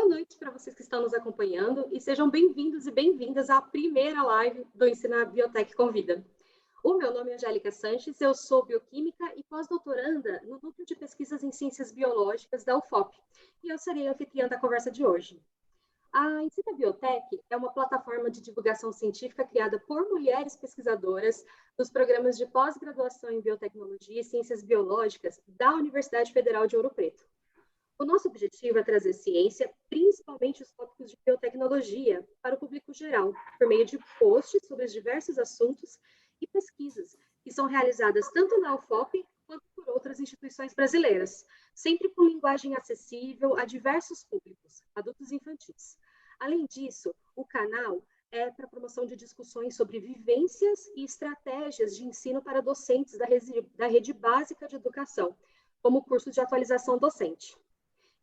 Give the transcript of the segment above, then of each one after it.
boa noite para vocês que estão nos acompanhando e sejam bem-vindos e bem-vindas à primeira live do Ensina Biotech Convida. O meu nome é Angélica Sanches, eu sou bioquímica e pós-doutoranda no Núcleo de Pesquisas em Ciências Biológicas da UFOP, e eu serei a anfitriã da conversa de hoje. A Ensina Biotech é uma plataforma de divulgação científica criada por mulheres pesquisadoras dos programas de pós-graduação em biotecnologia e ciências biológicas da Universidade Federal de Ouro Preto. O nosso objetivo é trazer ciência, principalmente os tópicos de biotecnologia, para o público geral, por meio de posts sobre os diversos assuntos e pesquisas que são realizadas tanto na UFOP quanto por outras instituições brasileiras, sempre com linguagem acessível a diversos públicos, adultos e infantis. Além disso, o canal é para promoção de discussões sobre vivências e estratégias de ensino para docentes da rede básica de educação, como o curso de atualização docente.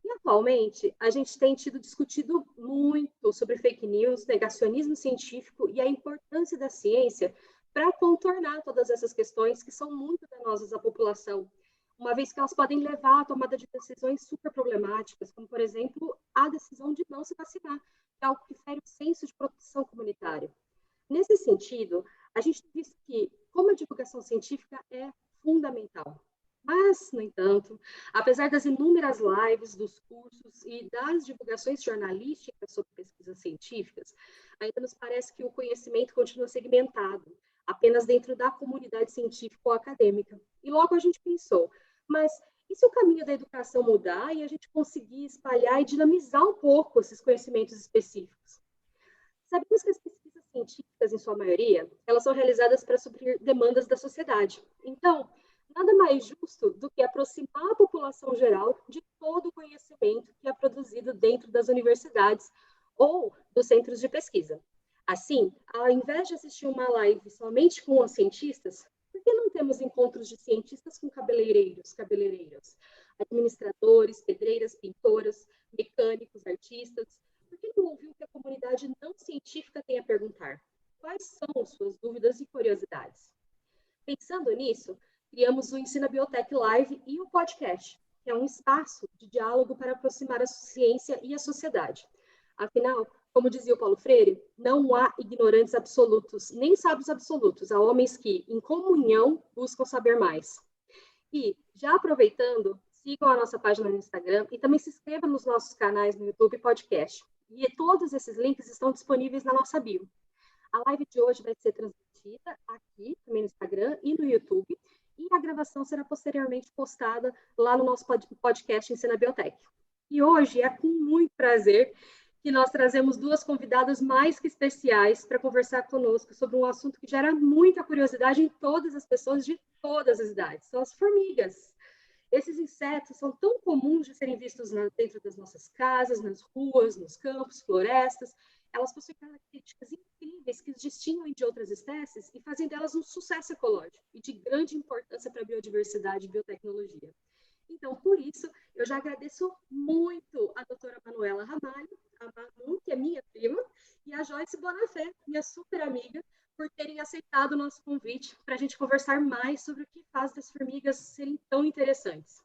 E, atualmente, a gente tem discutido muito sobre fake news, negacionismo científico e a importância da ciência para contornar todas essas questões que são muito danosas à população, uma vez que elas podem levar à tomada de decisões super problemáticas, como, por exemplo, a decisão de não se vacinar, que é algo que fere o senso de proteção comunitária. Nesse sentido, a gente tem visto que, como a divulgação científica é fundamental. Mas, no entanto, apesar das inúmeras lives, dos cursos e das divulgações jornalísticas sobre pesquisas científicas, ainda nos parece que o conhecimento continua segmentado, apenas dentro da comunidade científica ou acadêmica. E logo a gente pensou, mas e se o caminho da educação mudar e a gente conseguir espalhar e dinamizar um pouco esses conhecimentos específicos? Sabemos que as pesquisas científicas, em sua maioria, elas são realizadas para suprir demandas da sociedade. Então, nada mais justo do que aproximar a população geral de todo o conhecimento que é produzido dentro das universidades ou dos centros de pesquisa. Assim, ao invés de assistir uma live somente com os cientistas, por que não temos encontros de cientistas com cabeleireiros, administradores, pedreiras, pintoras, mecânicos, artistas? Por que não ouvir o que a comunidade não científica tem a perguntar? Quais são suas dúvidas e curiosidades? Pensando nisso, criamos o Ensina Biotech Live e o podcast, que é um espaço de diálogo para aproximar a ciência e a sociedade. Afinal, como dizia o Paulo Freire, não há ignorantes absolutos, nem sábios absolutos, há homens que, em comunhão, buscam saber mais. E, já aproveitando, sigam a nossa página no Instagram e também se inscrevam nos nossos canais no YouTube e podcast. E todos esses links estão disponíveis na nossa bio. A live de hoje vai ser transmitida aqui, também no Instagram e no YouTube, e a gravação será posteriormente postada lá no nosso podcast Ensina Biotech. E hoje é com muito prazer que nós trazemos duas convidadas mais que especiais para conversar conosco sobre um assunto que gera muita curiosidade em todas as pessoas de todas as idades, são as formigas. Esses insetos são tão comuns de serem vistos dentro das nossas casas, nas ruas, nos campos, florestas. Elas possuem características incríveis que os distinguem de outras espécies e fazem delas um sucesso ecológico e de grande importância para a biodiversidade e biotecnologia. Então, por isso, eu já agradeço muito a doutora Manuela Ramalho, a Manu, que é minha prima, e a Joyce Bonafé, minha super amiga, por terem aceitado o nosso convite para a gente conversar mais sobre o que faz das formigas serem tão interessantes.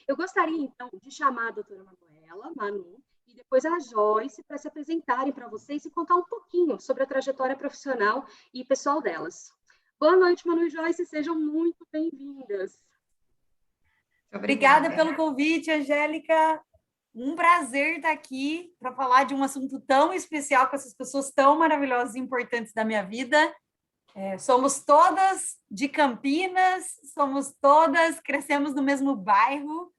Eu gostaria, então, de chamar a doutora Manuela, Manu, e depois a Joyce para se apresentarem para vocês e contar um pouquinho sobre a trajetória profissional e pessoal delas. Boa noite, Manu e Joyce, sejam muito bem-vindas. Obrigada pelo convite, Angélica. Um prazer estar aqui para falar de um assunto tão especial com essas pessoas tão maravilhosas e importantes da minha vida. Somos todas de Campinas, crescemos no mesmo bairro.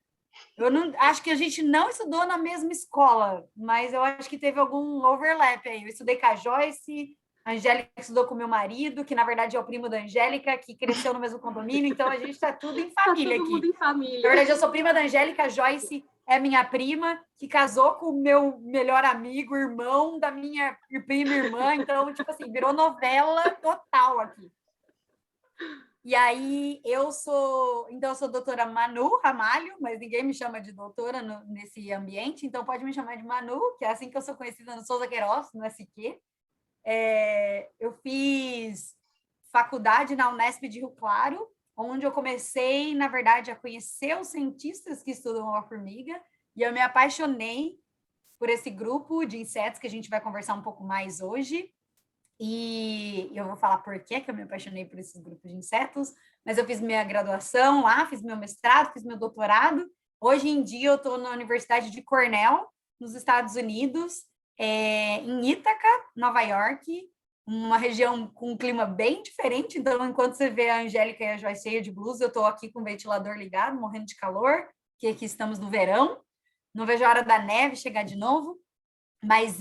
Eu não, acho que a gente não estudou na mesma escola, mas eu acho que teve algum overlap aí. Eu estudei com a Joyce, a Angélica estudou com meu marido, que na verdade é o primo da Angélica, que cresceu no mesmo condomínio, então a gente está tudo em família aqui. Todo mundo em família. Na verdade, eu sou prima da Angélica, a Joyce é minha prima, que casou com o meu melhor amigo, irmão da minha prima e irmã, então, tipo assim, virou novela total aqui. E aí, eu sou doutora Manu Ramalho, mas ninguém me chama de doutora nesse ambiente, então pode me chamar de Manu, que é assim que eu sou conhecida no Souza Queiroz, no SQ. Eu fiz faculdade na Unesp de Rio Claro, onde eu comecei, na verdade, a conhecer os cientistas que estudam a formiga, e eu me apaixonei por esse grupo de insetos que a gente vai conversar um pouco mais hoje. E eu vou falar por que eu me apaixonei por esses grupos de insetos, mas eu fiz minha graduação lá, fiz meu mestrado, fiz meu doutorado. Hoje em dia eu estou na Universidade de Cornell, nos Estados Unidos, em Ítaca, Nova York, uma região com um clima bem diferente. Então, enquanto você vê a Angélica e a Joyce cheia de blusa, eu estou aqui com o ventilador ligado, morrendo de calor, que aqui estamos no verão. Não vejo a hora da neve chegar de novo. Mas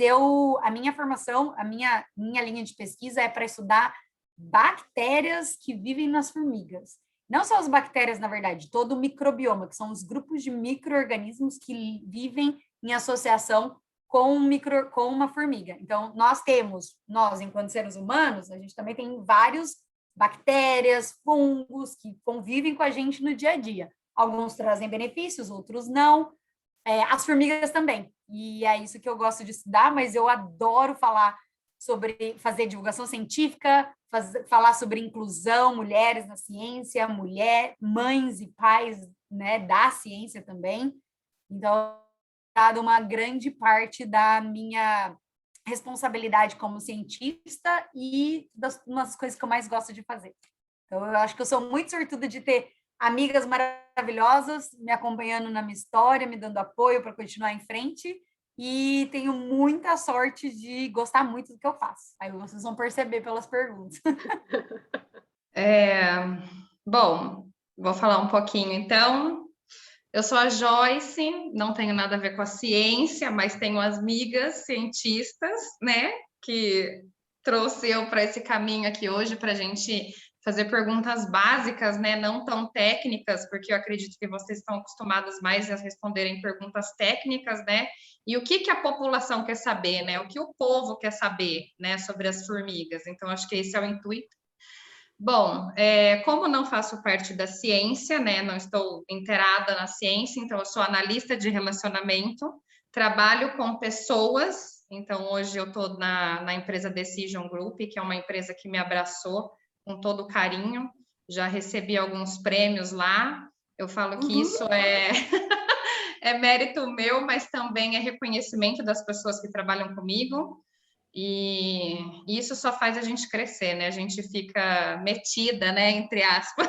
a minha formação, a minha linha de pesquisa é para estudar bactérias que vivem nas formigas. Não só as bactérias, na verdade, todo o microbioma, que são os grupos de micro-organismos que vivem em associação com uma formiga. Então, nós, enquanto seres humanos, a gente também tem vários bactérias, fungos que convivem com a gente no dia a dia. Alguns trazem benefícios, outros não. As formigas também. E é isso que eu gosto de estudar, mas eu adoro fazer divulgação científica, falar sobre inclusão, mulheres na ciência, mães e pais, né, da ciência também. Então, dado uma grande parte da minha responsabilidade como cientista e uma das coisas que eu mais gosto de fazer. Então, eu acho que eu sou muito sortuda de ter amigas maravilhosas me acompanhando na minha história, me dando apoio para continuar em frente, e tenho muita sorte de gostar muito do que eu faço. Aí vocês vão perceber pelas perguntas. Bom, vou falar um pouquinho então. Eu sou a Joyce, não tenho nada a ver com a ciência, mas tenho as amigas cientistas, né, que trouxe eu para esse caminho aqui hoje para a gente fazer perguntas básicas, né, não tão técnicas, porque eu acredito que vocês estão acostumados mais a responderem perguntas técnicas, né, e o que a população quer saber, né, o que o povo quer saber, né, sobre as formigas. Então, acho que esse é o intuito. Bom, como não faço parte da ciência, né, não estou inteirada na ciência, então eu sou analista de relacionamento, trabalho com pessoas, então hoje eu estou na empresa Decision Group, que é uma empresa que me abraçou com todo carinho, já recebi alguns prêmios lá, eu falo que isso é mérito meu, mas também é reconhecimento das pessoas que trabalham comigo. E isso só faz a gente crescer, né? A gente fica metida, né? Entre aspas.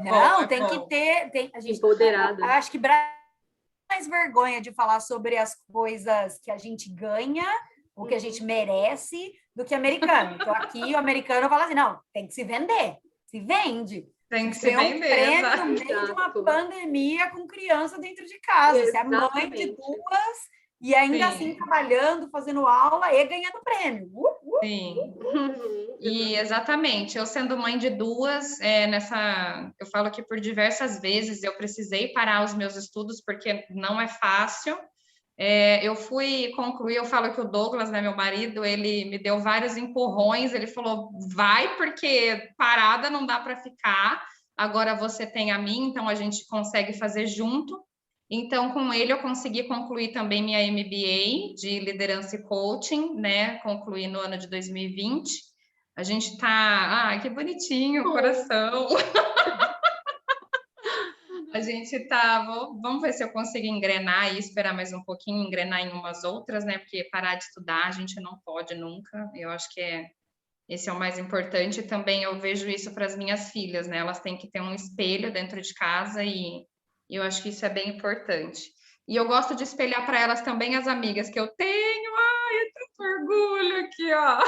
Não, tem que ter. A gente, empoderada. Acho que mais vergonha de falar sobre as coisas que a gente ganha, o que a gente merece, do que americano. Então, aqui o americano fala assim: não, tem que se vender. Se vende. Tem que se vender. Um prêmio no meio de uma pandemia com criança dentro de casa. Você é mãe de duas. E ainda assim trabalhando, fazendo aula e ganhando prêmio. Sim. E exatamente, eu sendo mãe de duas, eu falo que por diversas vezes eu precisei parar os meus estudos porque não é fácil. Eu fui concluir, eu falo que o Douglas, né, meu marido, ele me deu vários empurrões, ele falou, vai, porque parada não dá para ficar, agora você tem a mim, então a gente consegue fazer junto. Então, com ele, eu consegui concluir também minha MBA de liderança e coaching, né? Concluí no ano de 2020. A gente tá. Que bonitinho, coração. A gente tá. Vamos ver se eu consigo engrenar e esperar mais um pouquinho, engrenar em umas outras, né? Porque parar de estudar a gente não pode nunca. Eu acho que esse é o mais importante. Também eu vejo isso para as minhas filhas, né? Elas têm que ter um espelho dentro de casa e eu acho que isso é bem importante. E eu gosto de espelhar para elas também as amigas que eu tenho. Ai, é tanto orgulho aqui, ó.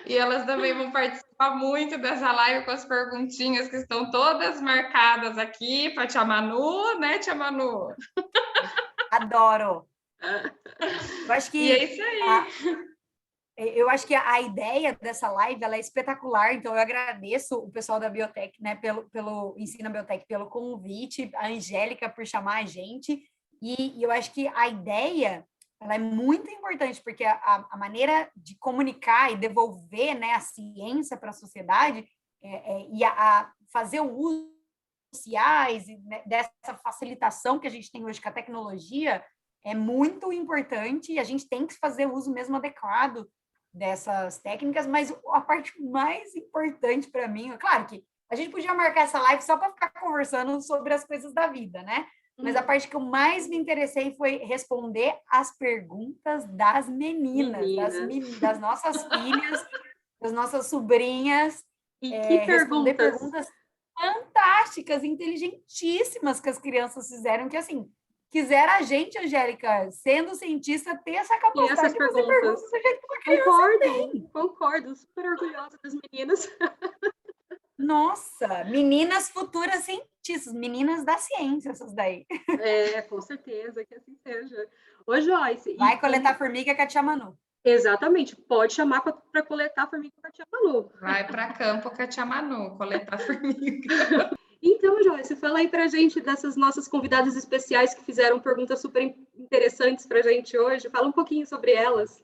E elas também vão participar muito dessa live com as perguntinhas que estão todas marcadas aqui para a Tia Manu, né, Tia Manu? Adoro. Eu acho que e é isso aí. Eu acho que a ideia dessa live ela é espetacular, então eu agradeço o pessoal da Biotech, né, pelo Ensina Biotech, pelo convite, a Angélica por chamar a gente, e eu acho que a ideia ela é muito importante, porque a maneira de comunicar e devolver, né, a ciência para a sociedade e a fazer o uso sociais e, né, dessa facilitação que a gente tem hoje com a tecnologia é muito importante e a gente tem que fazer o uso mesmo adequado dessas técnicas, mas a parte mais importante para mim, claro que a gente podia marcar essa live só para ficar conversando sobre as coisas da vida, né? Mas a parte que eu mais me interessei foi responder as perguntas das meninas. Das nossas filhas, das nossas sobrinhas. E que Responder perguntas? perguntas fantásticas, inteligentíssimas que as crianças fizeram, que assim, quisera a gente, Angélica, sendo cientista, ter essa capacidade de fazer perguntas do jeito que uma criança tem. Concordo, super orgulhosa das meninas. Nossa, meninas futuras cientistas, meninas da ciência, essas daí. Com certeza que assim seja. Ô, Joyce... Vai coletar formiga com a tia Manu. Exatamente, pode chamar para coletar formiga com a tia Manu. Vai para campo com a tia Manu, coletar formiga. Então, Joyce, fala aí para a gente dessas nossas convidadas especiais que fizeram perguntas super interessantes para a gente hoje. Fala um pouquinho sobre elas.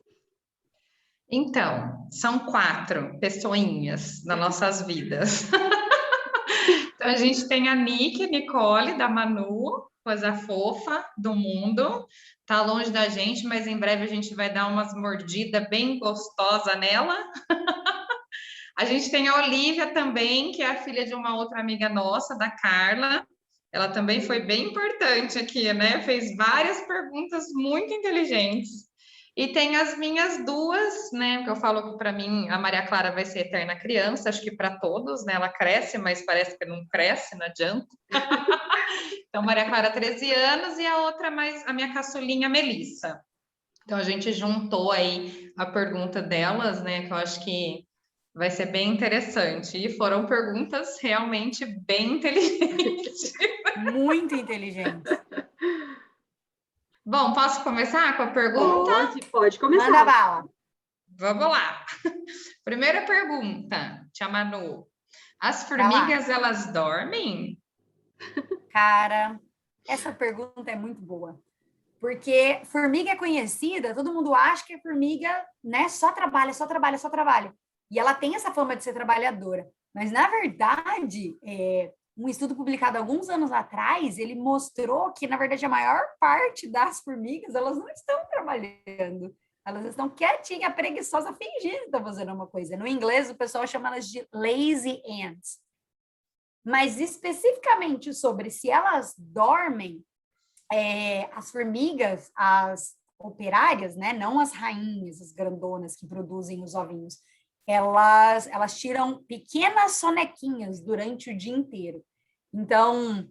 Então, são 4 pessoinhas nas nossas vidas. Então, a gente tem a Nicole, da Manu, coisa fofa do mundo. Tá longe da gente, mas em breve a gente vai dar umas mordidas bem gostosas nela. A gente tem a Olivia também, que é a filha de uma outra amiga nossa, da Carla. Ela também foi bem importante aqui, né? Fez várias perguntas muito inteligentes. E tem as minhas 2, né? Que eu falo que para mim a Maria Clara vai ser eterna criança, acho que para todos, né? Ela cresce, mas parece que não cresce, não adianta. Então, Maria Clara, 13 anos, e a outra mais, a minha caçulinha, Melissa. Então, a gente juntou aí a pergunta delas, né? Que eu acho que vai ser bem interessante. E foram perguntas realmente bem inteligentes. Muito inteligentes. Bom, posso começar com a pergunta? Pode começar. Manda bala. Vamos lá. Primeira pergunta, tia Manu. As formigas, elas dormem? Cara, essa pergunta é muito boa. Porque formiga é conhecida, todo mundo acha que a formiga, né, só trabalha. E ela tem essa fama de ser trabalhadora. Mas, na verdade, um estudo publicado alguns anos atrás, ele mostrou que, na verdade, a maior parte das formigas, elas não estão trabalhando. Elas estão quietinhas, preguiçosas, fingindo que estão fazendo uma coisa. No inglês, o pessoal chama elas de lazy ants. Mas, especificamente sobre se elas dormem, as formigas, as operárias, né, não as rainhas, as grandonas que produzem os ovinhos, elas tiram pequenas sonequinhas durante o dia inteiro. Então,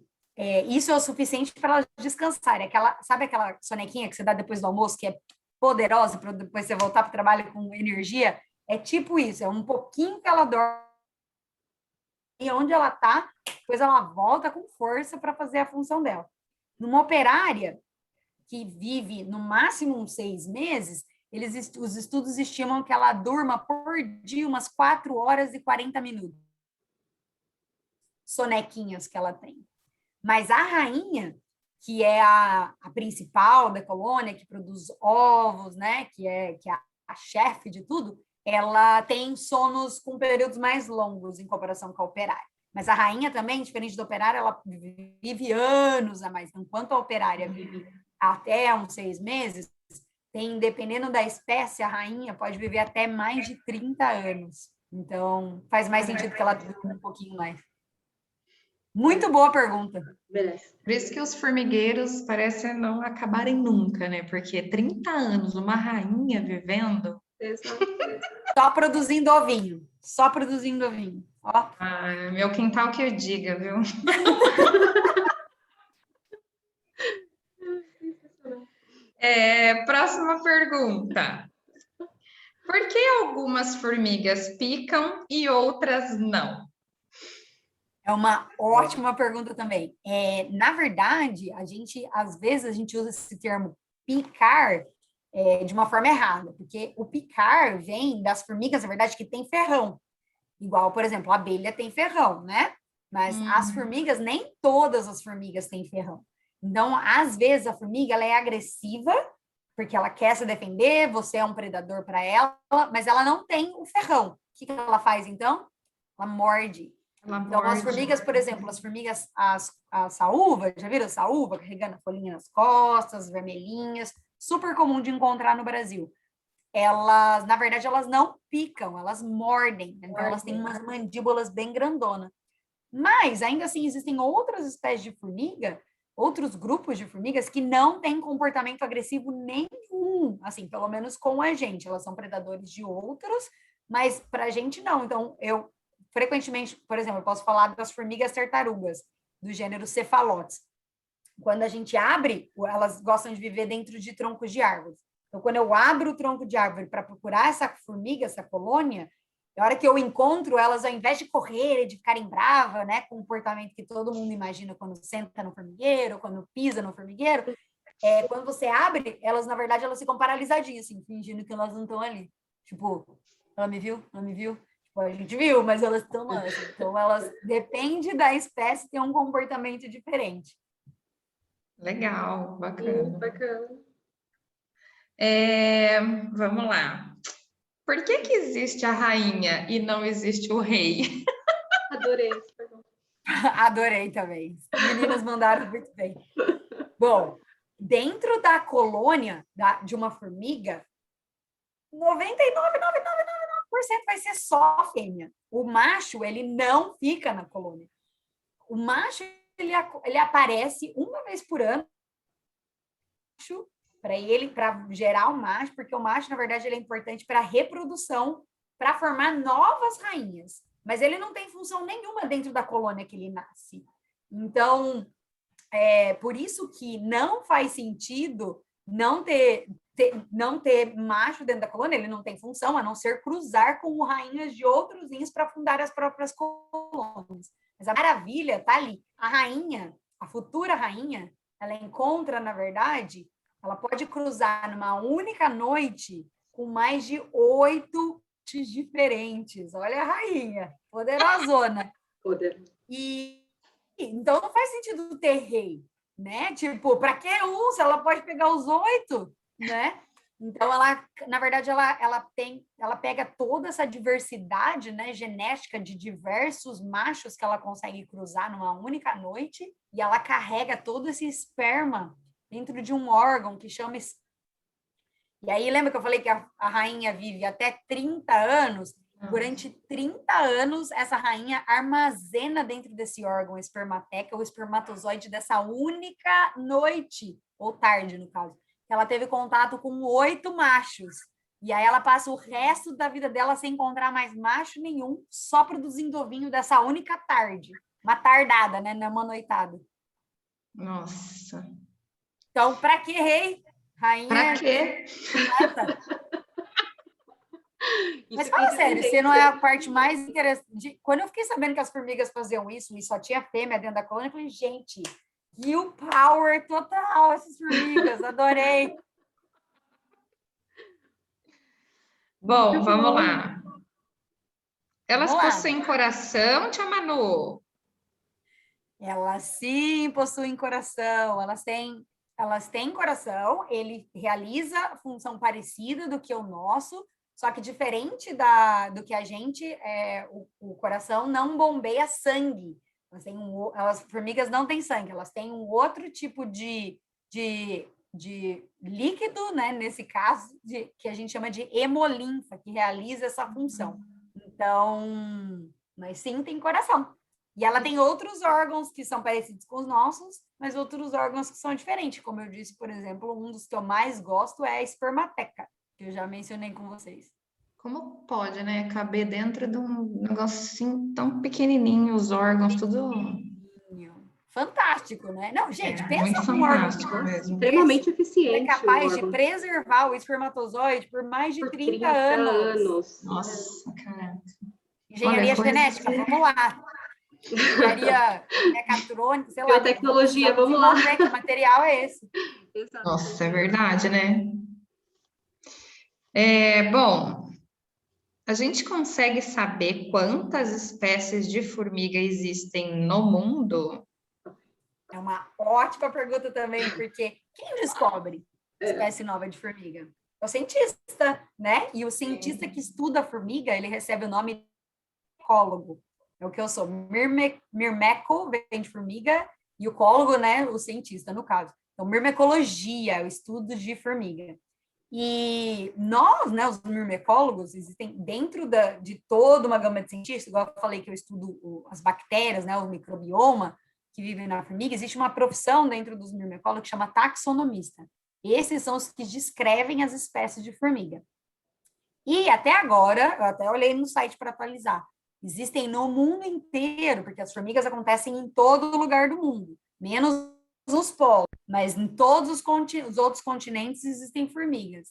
isso é o suficiente para elas descansarem. Sabe aquela sonequinha que você dá depois do almoço, que é poderosa para depois você voltar para o trabalho com energia? É tipo isso, é um pouquinho que ela dorme e onde ela está, depois ela volta com força para fazer a função dela. Numa operária que vive no máximo uns 6 meses, os estudos estimam que ela durma por dia umas 4 horas e 40 minutos. Sonequinhas que ela tem. Mas a rainha, que é a principal da colônia, que produz ovos, né, que é a chefe de tudo, ela tem sonos com períodos mais longos em comparação com a operária. Mas a rainha também, diferente da operária, ela vive anos a mais. Enquanto a operária vive até uns 6 meses, dependendo da espécie, a rainha pode viver até mais de 30 anos. Então, faz mais sentido que ela viva um pouquinho mais. Muito boa pergunta. Beleza. Por isso que os formigueiros parecem não acabarem nunca, né? Porque 30 anos, uma rainha vivendo... Exato. Só produzindo ovinho. Ó. Meu quintal que eu diga, viu? Próxima pergunta. Por que algumas formigas picam e outras não? É uma ótima pergunta também. Na verdade, às vezes a gente usa esse termo picar de uma forma errada, porque o picar vem das formigas, na verdade, que tem ferrão. Igual, por exemplo, a abelha tem ferrão, né? Mas as formigas, nem todas as formigas têm ferrão. Então, às vezes, a formiga ela é agressiva, porque ela quer se defender, você é um predador para ela, mas ela não tem o ferrão. O que ela faz, então? Ela morde. Então, as formigas, por exemplo, a saúva, já viram a saúva carregando a folhinha nas costas, vermelhinhas, super comum de encontrar no Brasil. Elas, na verdade, elas não picam, elas mordem. Então, elas têm umas mandíbulas bem grandonas. Mas, ainda assim, existem outras espécies de formiga, outros grupos de formigas que não têm comportamento agressivo nenhum, assim, pelo menos com a gente. Elas são predadores de outros, mas para a gente não. Então, eu frequentemente, por exemplo, eu posso falar das formigas tartarugas, do gênero Cephalotes. Quando a gente abre, elas gostam de viver dentro de troncos de árvores. Então, quando eu abro o tronco de árvore para procurar essa formiga, essa colônia, na hora que eu encontro elas, ao invés de correr, de ficarem bravas, né, com o comportamento que todo mundo imagina quando senta no formigueiro, quando pisa no formigueiro, quando você abre, elas, na verdade, elas ficam paralisadinhas, assim, fingindo que elas não estão ali. Tipo, ela me viu? Não me viu? Tipo, a gente viu, mas elas estão lá. Assim. Então, elas, depende da espécie, tem um comportamento diferente. Legal, bacana. Bacana. Vamos lá. Por que que existe a rainha e não existe o rei? Adorei essa pergunta. Adorei também. As meninas mandaram muito bem. Bom, dentro da colônia de uma formiga, 99,999% vai ser só fêmea. O macho, ele não fica na colônia. O macho, ele aparece uma vez por ano para gerar o macho, porque o macho, na verdade, ele é importante para a reprodução, para formar novas rainhas. Mas ele não tem função nenhuma dentro da colônia que ele nasce. Então, por isso que não faz sentido não ter macho dentro da colônia, ele não tem função, a não ser cruzar com rainhas de outros ninhos para fundar as próprias colônias. Mas a maravilha está ali. A rainha, a futura rainha, ela encontra, na verdade, ela pode cruzar numa única noite com mais de 8 diferentes. Olha a rainha, poderosona. Poder. E então não faz sentido ter rei, né? Tipo, para que um se ela pode pegar os 8, né? Então ela, na verdade, ela pega toda essa diversidade, né, genética de diversos machos que ela consegue cruzar numa única noite e ela carrega todo esse esperma dentro de um órgão que chama. E aí, lembra que eu falei que a rainha vive até 30 anos? Durante 30 anos, essa rainha armazena dentro desse órgão espermateca o espermatozoide dessa única noite, ou tarde, no caso. Ela teve contato com 8 machos. E aí ela passa o resto da vida dela sem encontrar mais macho nenhum, só produzindo ovinho dessa única tarde. Uma tardada, né? Não é uma noitada. Nossa. Então, para que rei? Rainha. Pra quê? Mas fala sério, você não é a parte mais interessante. Quando eu fiquei sabendo que as formigas faziam isso e só tinha fêmea dentro da colônia, eu falei, gente, Gil Power total, essas formigas, adorei. Bom, vamos lá. Elas possuem coração, tia Manu? Elas sim possuem coração, elas têm coração, ele realiza função parecida do que o nosso, só que diferente do que a gente, o coração não bombeia sangue. As formigas não têm sangue, elas têm um outro tipo de líquido, né? Nesse caso, que a gente chama de hemolinfa, que realiza essa função. Então, mas sim, tem coração. E ela tem outros órgãos que são parecidos com os nossos, mas outros órgãos que são diferentes. Como eu disse, por exemplo, um dos que eu mais gosto é a espermateca, que eu já mencionei com vocês. Como pode, né? Caber dentro de um negócio assim tão pequenininho, os órgãos, tudo... Fantástico, né? Não, gente, pensa num órgão mesmo. Extremamente eficiente. É capaz de preservar o espermatozoide por mais de 30 anos. Nossa, cara. Engenharia genética, vamos lá. Engenharia mecatrônica, sei lá. Biotecnologia, vamos lá. Vamos ver que material é esse. Nossa, é verdade, né? Bom, a gente consegue saber quantas espécies de formiga existem no mundo? É uma ótima pergunta também, porque quem descobre espécie nova de formiga? É o cientista, né? E o cientista que estuda a formiga, ele recebe o nome de ecólogo. É o que eu sou. Mirmeco vem de formiga e o ecólogo, né? O cientista, no caso. Então, mirmecologia, o estudo de formiga. E nós, né, os mirmecólogos, existem dentro de toda uma gama de cientistas, igual eu falei que eu estudo as bactérias, né, o microbioma, que vivem na formiga, existe uma profissão dentro dos mirmecólogos que chama taxonomista. Esses são os que descrevem as espécies de formiga. E até agora, eu até olhei no site para atualizar, existem no mundo inteiro, porque as formigas acontecem em todo lugar do mundo, menos nos polos, mas em todos os outros continentes existem formigas.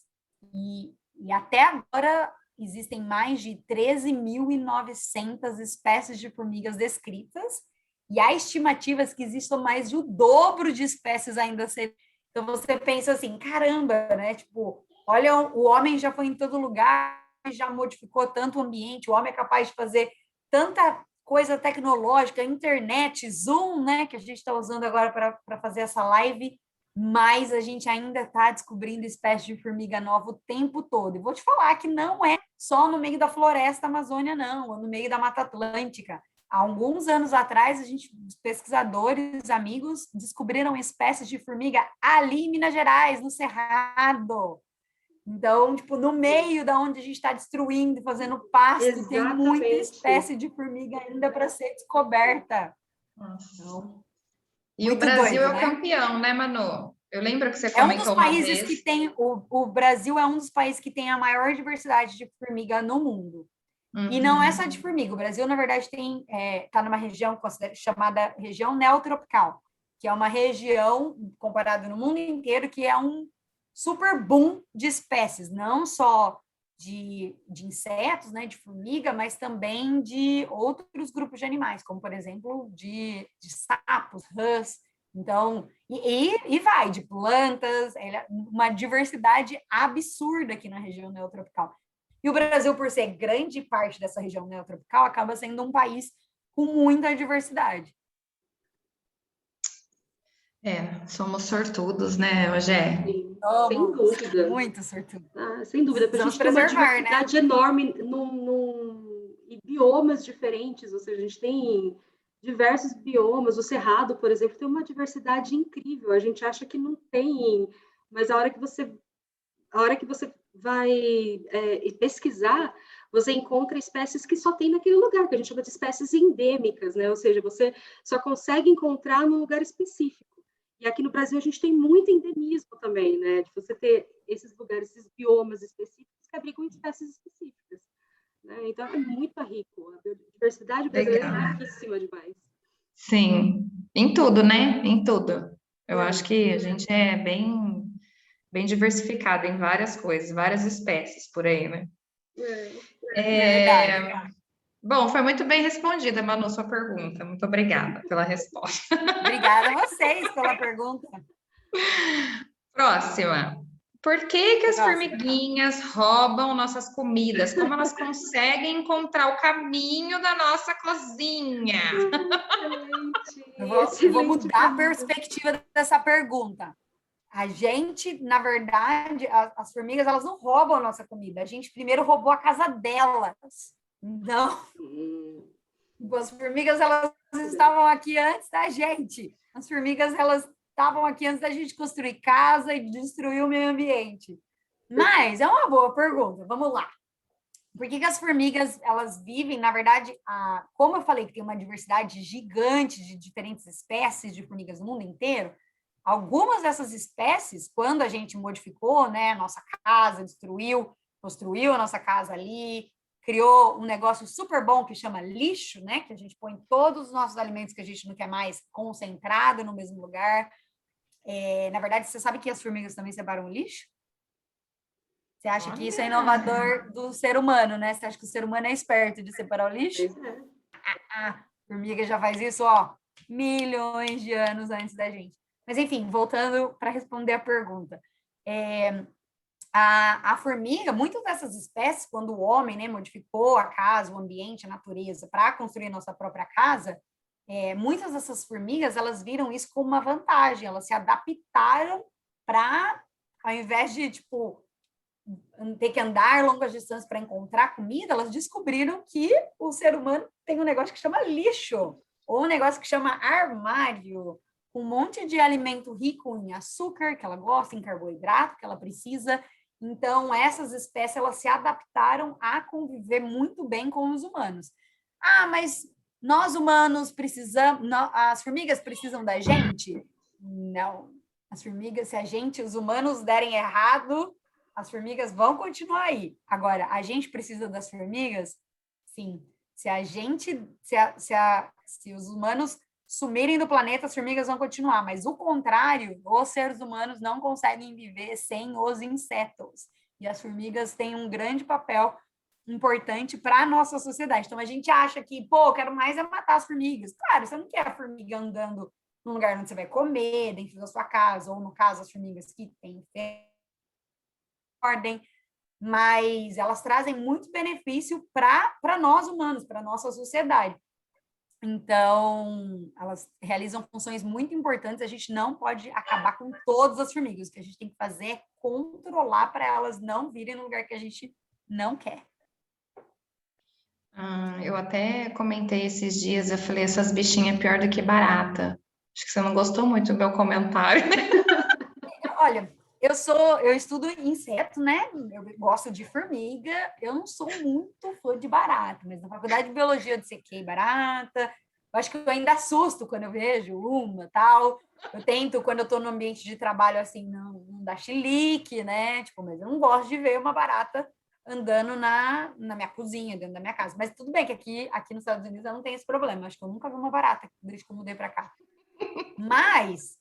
E até agora existem mais de 13.900 espécies de formigas descritas, e há estimativas que existam mais de o dobro de espécies ainda a ser. Então você pensa assim, caramba, né? Tipo, olha, o homem já foi em todo lugar, já modificou tanto o ambiente, o homem é capaz de fazer tanta coisa tecnológica, internet, Zoom, né, que a gente está usando agora para fazer essa live, mas a gente ainda está descobrindo espécies de formiga nova o tempo todo. E vou te falar que não é só no meio da floresta amazônica, não, ou no meio da Mata Atlântica. Há alguns anos atrás, os pesquisadores, amigos, descobriram espécies de formiga ali em Minas Gerais, no Cerrado. Então, tipo, no meio da onde a gente está destruindo, fazendo pasto, Exatamente. tem muita espécie de formiga ainda para ser descoberta. Nossa. Então, E o muito Brasil doido, é o né? campeão, né, Manu? Eu lembro que você É um dos comentou uma países vez. que tem, o Brasil é um dos países que tem a maior diversidade de formiga no mundo. E não é só de formiga. O Brasil, na verdade, está numa região chamada região neotropical, que é uma região, comparado no mundo inteiro, que é um super boom de espécies, não só de insetos, né, de formiga, mas também de outros grupos de animais, como, por exemplo, de sapos, rãs. Então, e vai, de plantas, uma diversidade absurda aqui na região neotropical. E o Brasil, por ser grande parte dessa região neotropical, acaba sendo um país com muita diversidade. Somos sortudos, né, Rogé? Sim, sem dúvida. Muito sortudo. Sem dúvida, porque a Precisamos gente tem uma preservar, né? diversidade enorme e biomas diferentes, ou seja, a gente tem diversos biomas. O Cerrado, por exemplo, tem uma diversidade incrível. A gente acha que não tem, mas a hora que você vai pesquisar, você encontra espécies que só tem naquele lugar, que a gente chama de espécies endêmicas, né? Ou seja, você só consegue encontrar num lugar específico. E aqui no Brasil a gente tem muito endemismo também, né? De você ter esses lugares, esses biomas específicos que abrigam espécies específicas. Né? Então é muito rico. A biodiversidade brasileira é riquíssima demais. Sim, em tudo, né? Em tudo. Eu acho que a gente é bem diversificado em várias coisas, várias espécies por aí, né? Verdade. Bom, foi muito bem respondida, Manu, sua pergunta. Muito obrigada pela resposta. Obrigada a vocês pela pergunta. Próxima. Por que as formiguinhas roubam nossas comidas? Como elas conseguem encontrar o caminho da nossa cozinha? Eu vou mudar a perspectiva dessa pergunta. A gente, na verdade, as formigas, elas não roubam a nossa comida. A gente primeiro roubou a casa delas. Então, as formigas, elas estavam aqui antes da gente. As formigas, elas estavam aqui antes da gente construir casa e destruir o meio ambiente. Mas é uma boa pergunta. Vamos lá. Por que as formigas, elas vivem, na verdade, como eu falei que tem uma diversidade gigante de diferentes espécies de formigas no mundo inteiro, algumas dessas espécies, quando a gente modificou, né, nossa casa, construiu a nossa casa ali, criou um negócio super bom que chama lixo, né, que a gente põe todos os nossos alimentos que a gente não quer mais concentrado no mesmo lugar. Na verdade, você sabe que as formigas também separam o lixo? Você acha que isso é inovador do ser humano, né? Você acha que o ser humano é esperto de separar o lixo? A formiga já faz isso, ó, milhões de anos antes da gente. Mas, enfim, voltando para responder a pergunta. A formiga, muitas dessas espécies, quando o homem, né, modificou a casa, o ambiente, a natureza, para construir nossa própria casa, muitas dessas formigas, elas viram isso como uma vantagem. Elas se adaptaram para, ao invés de, tipo, ter que andar longas distâncias para encontrar comida, elas descobriram que o ser humano tem um negócio que chama lixo, ou um negócio que chama armário, com um monte de alimento rico em açúcar, que ela gosta, em carboidrato, que ela precisa. Então, essas espécies, elas se adaptaram a conviver muito bem com os humanos. Mas nós humanos precisamos, as formigas precisam da gente? Não. As formigas, se os humanos derem errado, as formigas vão continuar aí. Agora, a gente precisa das formigas? Sim. Se os humanos sumirem do planeta, as formigas vão continuar, mas o contrário, os seres humanos não conseguem viver sem os insetos. E as formigas têm um grande papel importante para a nossa sociedade. Então, a gente acha que, pô, eu quero mais é matar as formigas. Claro, você não quer a formiga andando num lugar onde você vai comer, dentro da sua casa, ou no caso, as formigas que têm ordem, mas elas trazem muito benefício para nós humanos, para a nossa sociedade. Então, elas realizam funções muito importantes, a gente não pode acabar com todas as formigas, o que a gente tem que fazer é controlar para elas não virem no lugar que a gente não quer. Eu até comentei esses dias, eu falei, essas bichinhas é pior do que barata. Acho que você não gostou muito do meu comentário, né? Olha, eu estudo inseto, né? Eu gosto de formiga, eu não sou muito fã de barata, mas na faculdade de biologia eu dissequei barata. Eu acho que eu ainda assusto quando eu vejo uma, tal. Eu tento, quando eu estou no ambiente de trabalho, assim, não dar chilique, né? Tipo, mas eu não gosto de ver uma barata andando na minha cozinha, dentro da minha casa. Mas tudo bem que aqui nos Estados Unidos eu não tenho esse problema. Acho que eu nunca vi uma barata desde que eu mudei para cá. Mas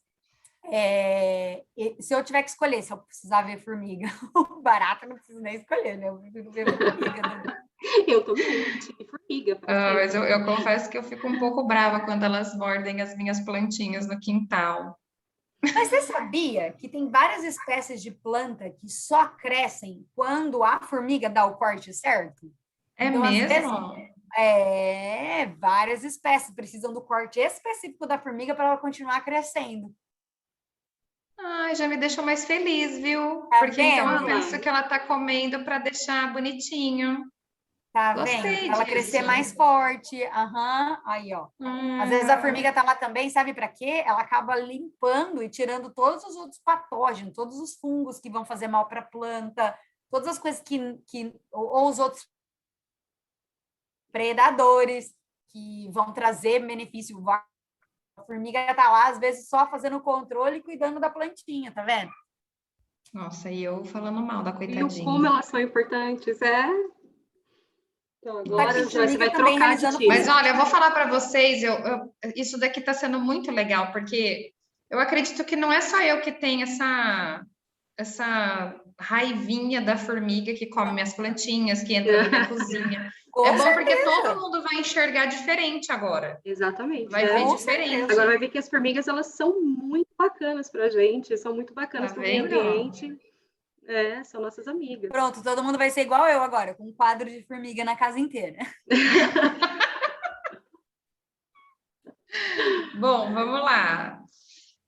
se eu tiver que escolher, se eu precisar ver formiga ou barata, não preciso nem escolher, né? Eu prefiro ver formiga. Eu também, tive formiga. Mas eu confesso que eu fico um pouco brava quando elas mordem as minhas plantinhas no quintal. Mas você sabia que tem várias espécies de planta que só crescem quando a formiga dá o corte certo? É Então, mesmo? às vezes, várias espécies precisam do corte específico da formiga para ela continuar crescendo. Ai, já me deixou mais feliz, viu? Tá Porque então eu vendo? penso que ela tá comendo para deixar bonitinho. Tá vendo? Gostei Para ela disso. crescer mais forte. Aham, aí, ó. Às vezes a formiga tá lá também, sabe para quê? Ela acaba limpando e tirando todos os outros patógenos, todos os fungos que vão fazer mal para a planta, todas as coisas ou os outros predadores que vão trazer benefício. A formiga tá lá, às vezes, só fazendo o controle e cuidando da plantinha, tá vendo? Nossa, e eu falando mal da Viu coitadinha. como elas são importantes, Então agora Aqui, você vai formiga também trocar de realizando time. Mas olha, eu vou falar para vocês, isso daqui está sendo muito legal, porque eu acredito que não é só eu que tenho essa raivinha da formiga que come minhas plantinhas, que entra na minha cozinha. Com É bom porque certeza. todo mundo vai enxergar diferente agora. Exatamente. Vai ver Com diferente. certeza. Agora vai ver que as formigas elas são muito bacanas pra gente, são muito bacanas Tá pro meio vendo? ambiente. São nossas amigas. Pronto, todo mundo vai ser igual eu agora, com um quadro de formiga na casa inteira. Bom, vamos lá.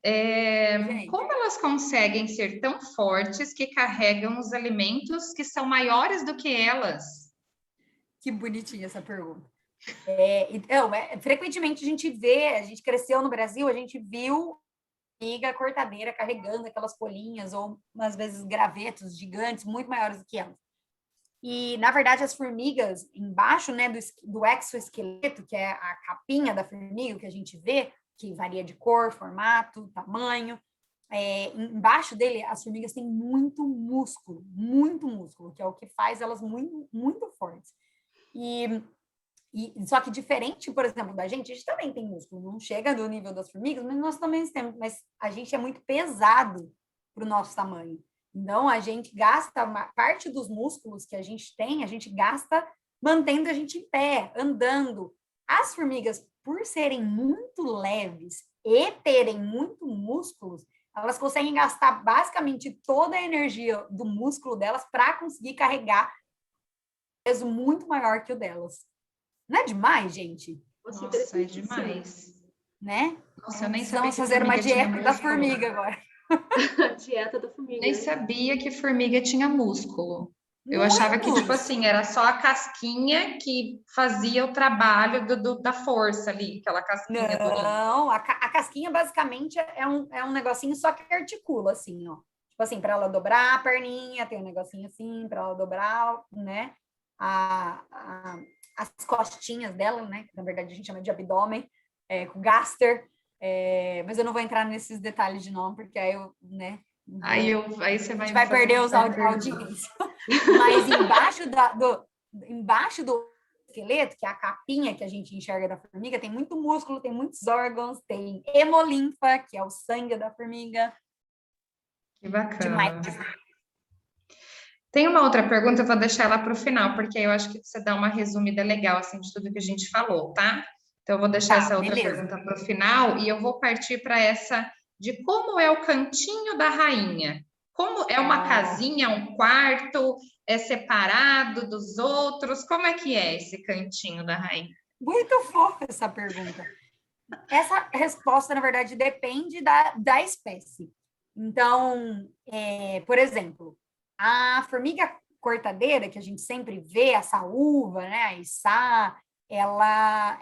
Gente, Como elas conseguem ser tão fortes que carregam os alimentos que são maiores do que elas? que bonitinha essa pergunta. Então, frequentemente a gente cresceu no Brasil, a gente viu formiga cortadeira carregando aquelas folhinhas ou, às vezes, gravetos gigantes muito maiores do que elas. E, na verdade, as formigas, embaixo, né, do exoesqueleto, que é a capinha da formiga que a gente vê, que varia de cor, formato, tamanho, embaixo dele, as formigas têm muito músculo, que é o que faz elas muito, muito fortes. Só que diferente, por exemplo, da gente, a gente também tem músculo, não chega no nível das formigas, mas nós também temos, mas a gente é muito pesado para o nosso tamanho. Então, a gente gasta parte dos músculos que a gente gasta mantendo a gente em pé, andando. As formigas, por serem muito leves e terem muito músculos, elas conseguem gastar basicamente toda a energia do músculo delas para conseguir carregar um peso muito maior que o delas. Não é demais, gente? Nossa, é demais. Né? Nossa, eu nem sabia Precisamos que fazer uma formiga tinha dieta da músculo. formiga agora. A dieta da formiga. Nem sabia que formiga tinha músculo. Eu Muito. achava que, tipo assim, era só a casquinha que fazia o trabalho da força ali, aquela casquinha durinha. Não, a casquinha basicamente é um negocinho só que articula, assim, ó. Tipo assim, para ela dobrar a perninha, tem um negocinho assim, para ela dobrar, né? A as costinhas dela, né? Que na verdade a gente chama de abdômen, com gaster, mas eu não vou entrar nesses detalhes de nome, porque aí eu, né? Aí você A vai gente vai perder os audiência. Mas embaixo do esqueleto, que é a capinha que a gente enxerga da formiga, tem muito músculo, tem muitos órgãos, tem hemolinfa, que é o sangue da formiga. Que bacana. Demais. Tem uma outra pergunta, eu vou deixar ela para o final, porque eu acho que você dá uma resumida legal assim, de tudo que a gente falou, tá? Então, eu vou deixar essa outra pergunta para o final e eu vou partir para essa de como é o cantinho da rainha. Como é uma casinha, um quarto, é separado dos outros? Como é que é esse cantinho da rainha? Muito fofa essa pergunta. Essa resposta, na verdade, depende da espécie. Então, por exemplo, a formiga cortadeira, que a gente sempre vê, a saúva, né, a içá, ela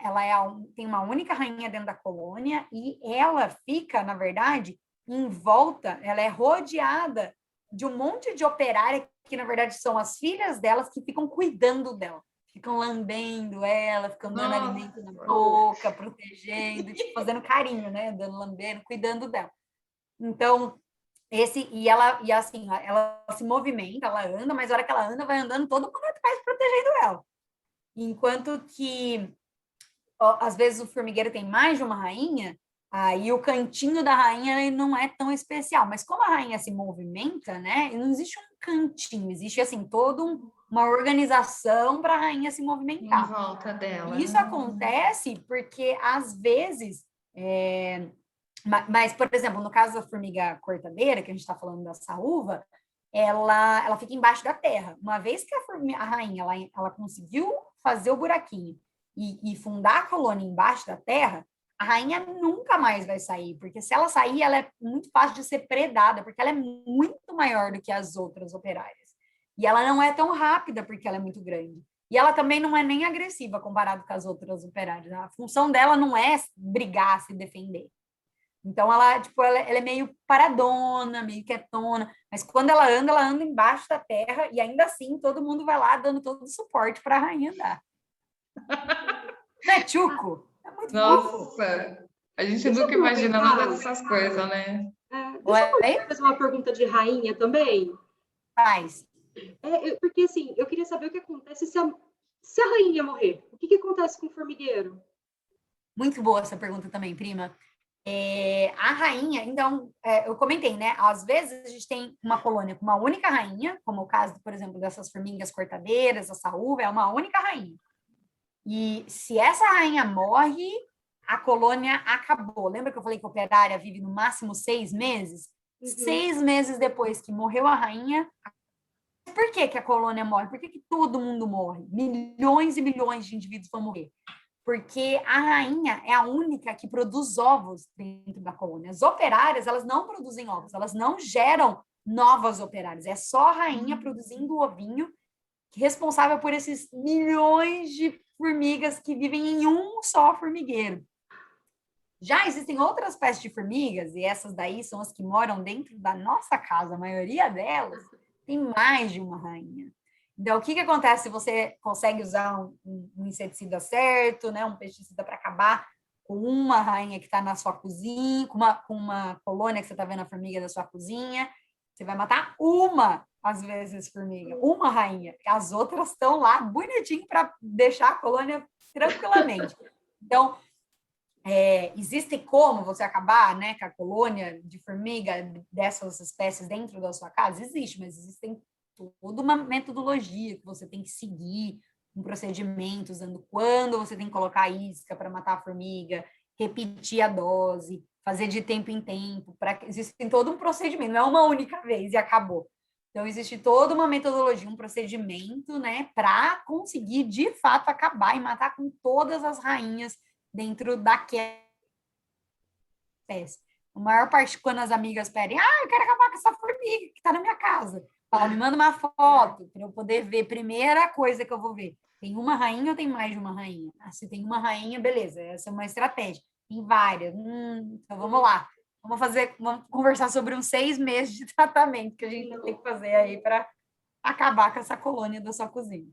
tem uma única rainha dentro da colônia e ela fica, na verdade, em volta, ela é rodeada de um monte de operária que, na verdade, são as filhas delas que ficam cuidando dela. Ficam lambendo ela, ficam dando alimento na boca, protegendo, tipo, fazendo carinho, né? Dando lambendo, cuidando dela. Então, e assim, ela se movimenta, ela anda, mas na hora que ela anda, vai andando todo mundo atrás protegendo ela. Enquanto que, às vezes, o formigueiro tem mais de uma rainha, aí o cantinho da rainha ele não é tão especial. Mas como a rainha se movimenta, né? Não existe um cantinho, existe, assim, uma organização para a rainha se movimentar. Em volta dela. E isso acontece porque, às vezes, mas, por exemplo, no caso da formiga cortadeira, que a gente está falando da saúva, ela fica embaixo da terra. Uma vez que a rainha ela conseguiu fazer o buraquinho e fundar a colônia embaixo da terra, a rainha nunca mais vai sair, porque se ela sair, ela é muito fácil de ser predada, porque ela é muito maior do que as outras operárias. E ela não é tão rápida, porque ela é muito grande. E ela também não é nem agressiva comparado com as outras operárias. A função dela não é brigar, se defender. Então, ela é meio paradona, meio quietona, mas quando ela anda embaixo da terra, e ainda assim, todo mundo vai lá dando todo o suporte para a rainha andar. Não é tchuco? É muito fofo. A gente nunca imagina nada dessas coisas, né? Deixa eu fazer uma pergunta de rainha também. Faz. Porque, assim, eu queria saber o que acontece se a rainha morrer. O que acontece com o formigueiro? Muito boa essa pergunta também, prima. A rainha, então, eu comentei, né? Às vezes a gente tem uma colônia com uma única rainha, como o caso, por exemplo, dessas formigas cortadeiras, a saúva, é uma única rainha. E se essa rainha morre, a colônia acabou. Lembra que eu falei que a operária vive no máximo 6 meses? Uhum. 6 meses depois que morreu a rainha. Por que a colônia morre? Por que todo mundo morre? Milhões e milhões de indivíduos vão morrer. Porque a rainha é a única que produz ovos dentro da colônia. As operárias, elas não produzem ovos, elas não geram novas operárias. É só a rainha produzindo o ovinho, responsável por esses milhões de formigas que vivem em um só formigueiro. Já existem outras espécies de formigas, e essas daí são as que moram dentro da nossa casa, a maioria delas tem mais de uma rainha. Então, o que acontece se você consegue usar um inseticida certo, né, um pesticida para acabar com uma rainha que está na sua cozinha, com uma colônia que você está vendo a formiga da sua cozinha, você vai matar às vezes, formiga, uma rainha. As outras estão lá bonitinho para deixar a colônia tranquilamente. Então, existe como você acabar, né, com a colônia de formiga dessas espécies dentro da sua casa? Existe, mas existem toda uma metodologia que você tem que seguir, um procedimento, usando quando você tem que colocar a isca para matar a formiga, repetir a dose, fazer de tempo em tempo, existe todo um procedimento, não é uma única vez e acabou. Então, existe toda uma metodologia, um procedimento, né, para conseguir, de fato, acabar e matar com todas as rainhas dentro daquela espécie. A maior parte, quando as amigas pedem, eu quero acabar com essa formiga que está na minha casa, fala, me manda uma foto para eu poder ver. Primeira coisa que eu vou ver, tem uma rainha ou tem mais de uma rainha? Se tem uma rainha, beleza, essa é uma estratégia. Tem várias. Então vamos lá. Vamos conversar sobre uns 6 meses de tratamento que a gente tem que fazer aí para acabar com essa colônia da sua cozinha.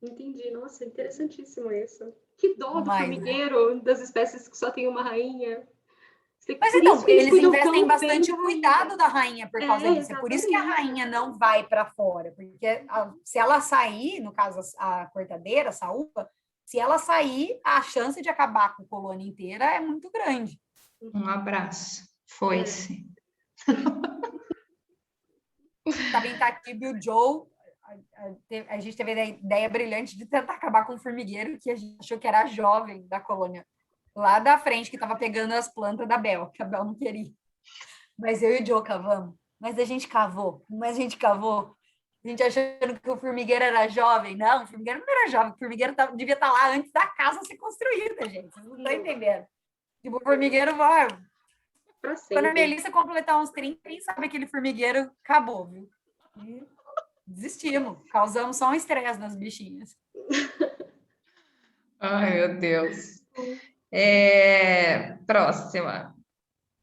Entendi. Nossa, interessantíssimo isso. Que dó do Mas, né? formigueiro, das espécies que só tem uma rainha. Mas Por então, isso que eles eles cuidam investem tão bem bastante da cuidado rainha. da rainha por causa É, disso. É por isso que a exatamente. rainha não vai para fora, porque se ela sair, no caso a cortadeira, a saúva, se ela sair, a chance de acabar com a colônia inteira é muito grande. Um abraço. É. Foi-se. Estava em Itatiba e o Joe, a gente teve a ideia brilhante de tentar acabar com o formigueiro, que a gente achou que era jovem da colônia, lá da frente, que estava pegando as plantas da Bel, que a Bel não queria. Mas eu e o Joe cavamos. Mas a gente cavou. Mas a gente cavou. A gente achando que o formigueiro era jovem. Não, o formigueiro não era jovem. O formigueiro devia estar lá antes da casa ser construída, gente. Vocês não estão entendendo. Tipo, o formigueiro vai... Pra Quando a sempre. Melissa completar uns 30, quem sabe aquele formigueiro acabou, viu? E desistimos. Causamos só um estresse nas bichinhas. Ai, meu Deus. Próxima.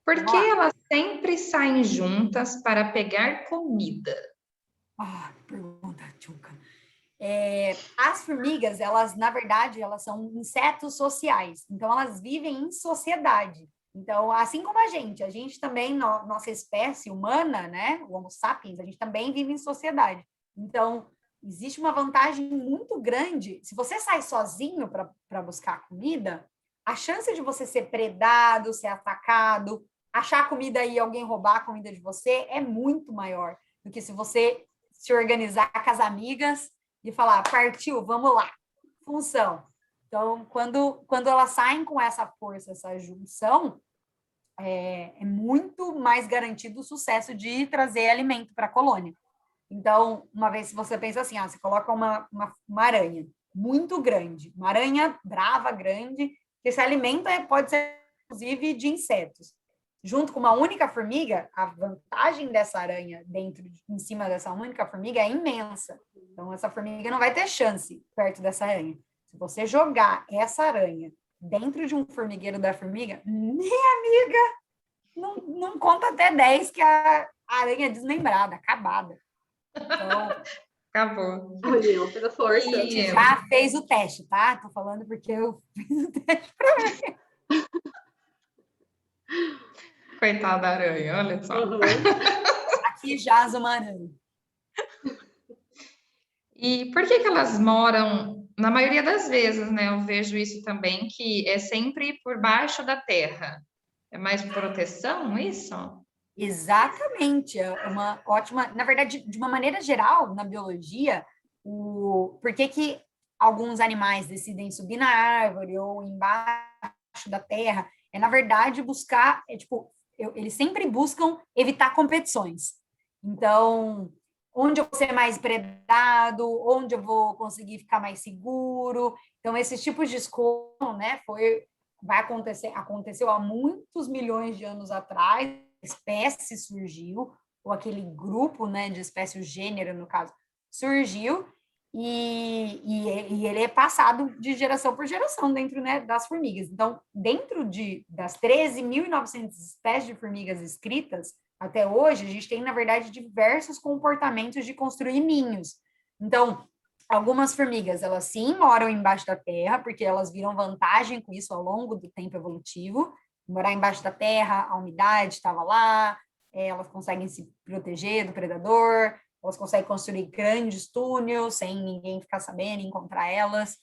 Por Vamos que lá. elas sempre saem juntas para pegar comida? Ah, pergunta, Tchuca. As formigas, elas, na verdade, elas são insetos sociais. Então, elas vivem em sociedade. Então, assim como a gente também, nossa espécie humana, né, o Homo sapiens, a gente também vive em sociedade. Então, existe uma vantagem muito grande. Se você sai sozinho para buscar comida, a chance de você ser predado, ser atacado, achar comida e alguém roubar a comida de você é muito maior do que se você se organizar com as amigas e falar, partiu, vamos lá, função. Então, quando elas saem com essa força, essa junção, é muito mais garantido o sucesso de trazer alimento para a colônia. Então, uma vez você pensa assim, você coloca uma aranha muito grande, uma aranha brava, grande, que se alimenta pode ser, inclusive, de insetos. Junto com uma única formiga, a vantagem dessa aranha em cima dessa única formiga é imensa. Então, essa formiga não vai ter chance perto dessa aranha. Se você jogar essa aranha dentro de um formigueiro da formiga, minha amiga, não conta até 10 que a aranha é desmembrada, acabada. Então, Acabou. A união pela força. a gente já fez o teste, tá? Tô falando porque eu fiz o teste para mim. Coitada da aranha, olha só. Uhum. Aqui jaz uma aranha. E por que elas moram, na maioria das vezes, né? Eu vejo isso também, que é sempre por baixo da terra. É mais proteção, isso? Exatamente, é uma ótima. Na verdade, de uma maneira geral, na biologia, por que que alguns animais decidem subir na árvore ou embaixo da terra? Na verdade, buscar, eles sempre buscam evitar competições. Então, onde eu vou ser mais predado, onde eu vou conseguir ficar mais seguro. Então, esses tipos de escolha, né, aconteceu há muitos milhões de anos atrás, espécie surgiu, ou aquele grupo, né, de espécie, o gênero, no caso, surgiu, e ele é passado de geração por geração dentro, né, das formigas. Então, dentro das 13.900 espécies de formigas escritas, até hoje, a gente tem, na verdade, diversos comportamentos de construir ninhos. Então, algumas formigas, elas sim moram embaixo da terra, porque elas viram vantagem com isso ao longo do tempo evolutivo. Morar embaixo da terra, a umidade estava lá, elas conseguem se proteger do predador, elas conseguem construir grandes túneis sem ninguém ficar sabendo, encontrar elas.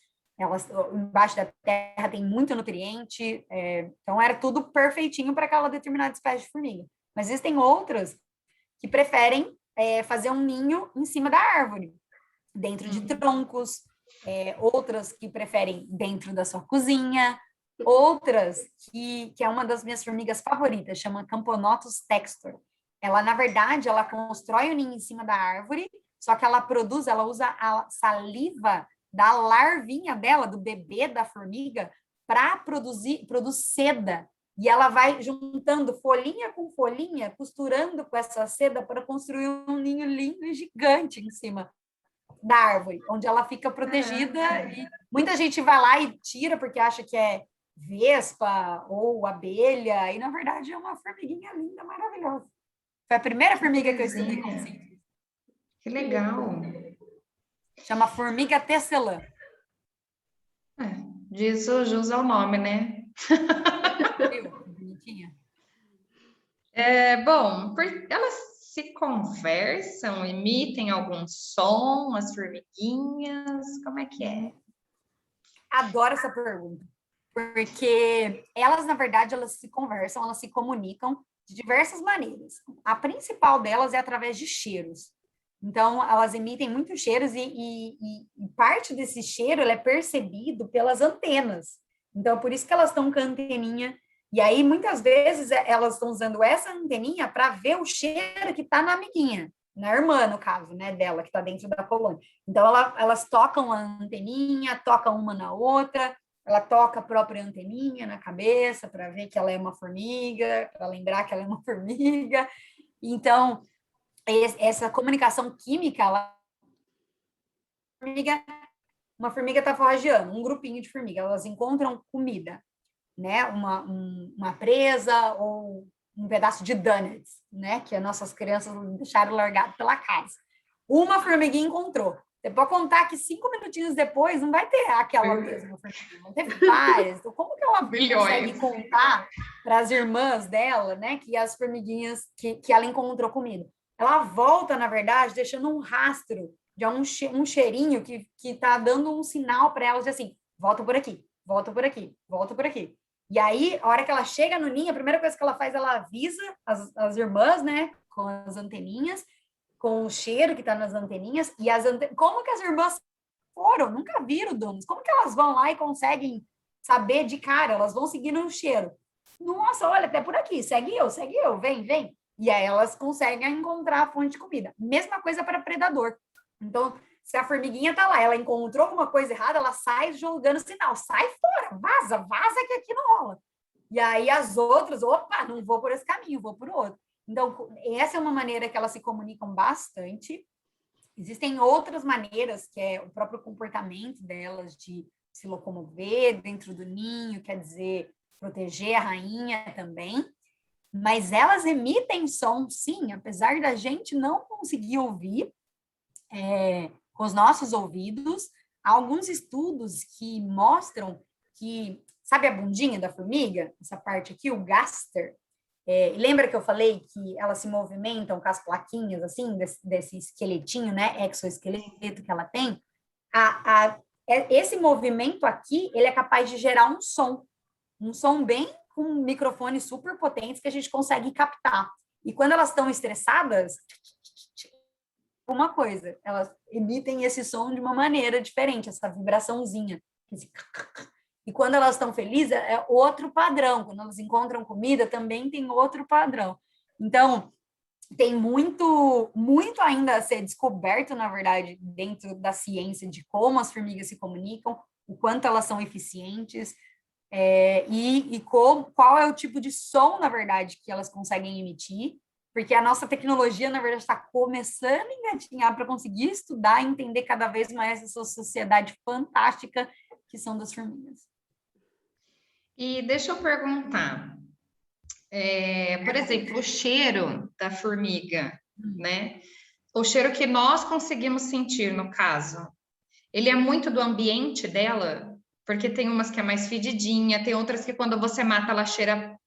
Embaixo da terra tem muito nutriente, então era tudo perfeitinho para aquela determinada espécie de formiga. Mas existem outras que preferem fazer um ninho em cima da árvore, dentro de troncos, outras que preferem dentro da sua cozinha, outras que é uma das minhas formigas favoritas, chama Camponotus textor. Ela, na verdade, ela constrói o ninho em cima da árvore, só que ela usa a saliva da larvinha dela, do bebê da formiga, para produzir seda. E ela vai juntando folhinha com folhinha, costurando com essa seda para construir um ninho lindo e gigante em cima da árvore, onde ela fica protegida. E muita gente vai lá e tira porque acha que é vespa ou abelha, e na verdade é uma formiguinha linda, maravilhosa. Foi a primeira formiga que eu estudei como cientista. Que legal. Chama formiga tecelã. Diz o jus ao nome, né? Viu? Bonitinha. Bom, elas se conversam, emitem algum som, as formiguinhas, como é que é? Adoro essa pergunta, porque elas, na verdade, elas se conversam, elas se comunicam de diversas maneiras. A principal delas é através de cheiros. Então, elas emitem muitos cheiros e parte desse cheiro ele é percebido pelas antenas. Então, por isso que elas estão com a anteninha. E aí, muitas vezes, elas estão usando essa anteninha para ver o cheiro que está na amiguinha, na irmã, no caso, né, dela, que está dentro da colônia. Então, elas tocam a anteninha, tocam uma na outra, ela toca a própria anteninha na cabeça para ver que ela é uma formiga, para lembrar que ela é uma formiga. Então, essa comunicação química, uma formiga está forrageando, um grupinho de formigas, elas encontram comida, né? Uma presa ou um pedaço de donuts, né? Que as nossas crianças deixaram largado pela casa. Uma formiguinha encontrou. Você pode contar que 5 minutinhos depois não vai ter aquela mesma formiguinha, vão ter várias. Então, como que ela consegue contar para as irmãs dela, né? Que as formiguinhas, que ela encontrou comida? Ela volta, na verdade, deixando um rastro de um cheirinho que está dando um sinal para elas de assim, volta por aqui, volta por aqui, volta por aqui. E aí, a hora que ela chega no ninho, a primeira coisa que ela faz, ela avisa as irmãs, né, com as anteninhas, com o cheiro que está nas anteninhas, e como que as irmãs foram? Nunca viram donos. Como que elas vão lá e conseguem saber de cara? Elas vão seguindo o cheiro. Nossa, olha, até por aqui, segue eu, vem, vem. E aí elas conseguem encontrar a fonte de comida. Mesma coisa para predador. Então, se a formiguinha tá lá, ela encontrou alguma coisa errada, ela sai jogando sinal, sai fora, vaza, vaza que aqui não rola. E aí as outras, opa, não vou por esse caminho, vou por outro. Então, essa é uma maneira que elas se comunicam bastante. Existem outras maneiras, que é o próprio comportamento delas de se locomover dentro do ninho, quer dizer, proteger a rainha também. Mas elas emitem som, sim, apesar da gente não conseguir ouvir com os nossos ouvidos. Há alguns estudos que mostram que, sabe a bundinha da formiga? Essa parte aqui, o gaster. Lembra que eu falei que elas se movimentam com as plaquinhas, assim, desse esqueletinho, né? Exoesqueleto que ela tem? Esse movimento aqui, ele é capaz de gerar um som bem com microfones super potentes que a gente consegue captar. E quando elas estão estressadas, uma coisa, elas emitem esse som de uma maneira diferente, essa vibraçãozinha. E quando elas estão felizes, é outro padrão. Quando elas encontram comida, também tem outro padrão. Então, tem muito, muito ainda a ser descoberto, na verdade, dentro da ciência de como as formigas se comunicam, o quanto elas são eficientes, qual é o tipo de som, na verdade, que elas conseguem emitir, porque a nossa tecnologia, na verdade, está começando a engatinhar para conseguir estudar e entender cada vez mais essa sociedade fantástica que são das formigas. E deixa eu perguntar, por exemplo, o cheiro da formiga, né? O cheiro que nós conseguimos sentir, no caso, ele é muito do ambiente dela, porque tem umas que é mais fedidinha, tem outras que quando você mata ela cheira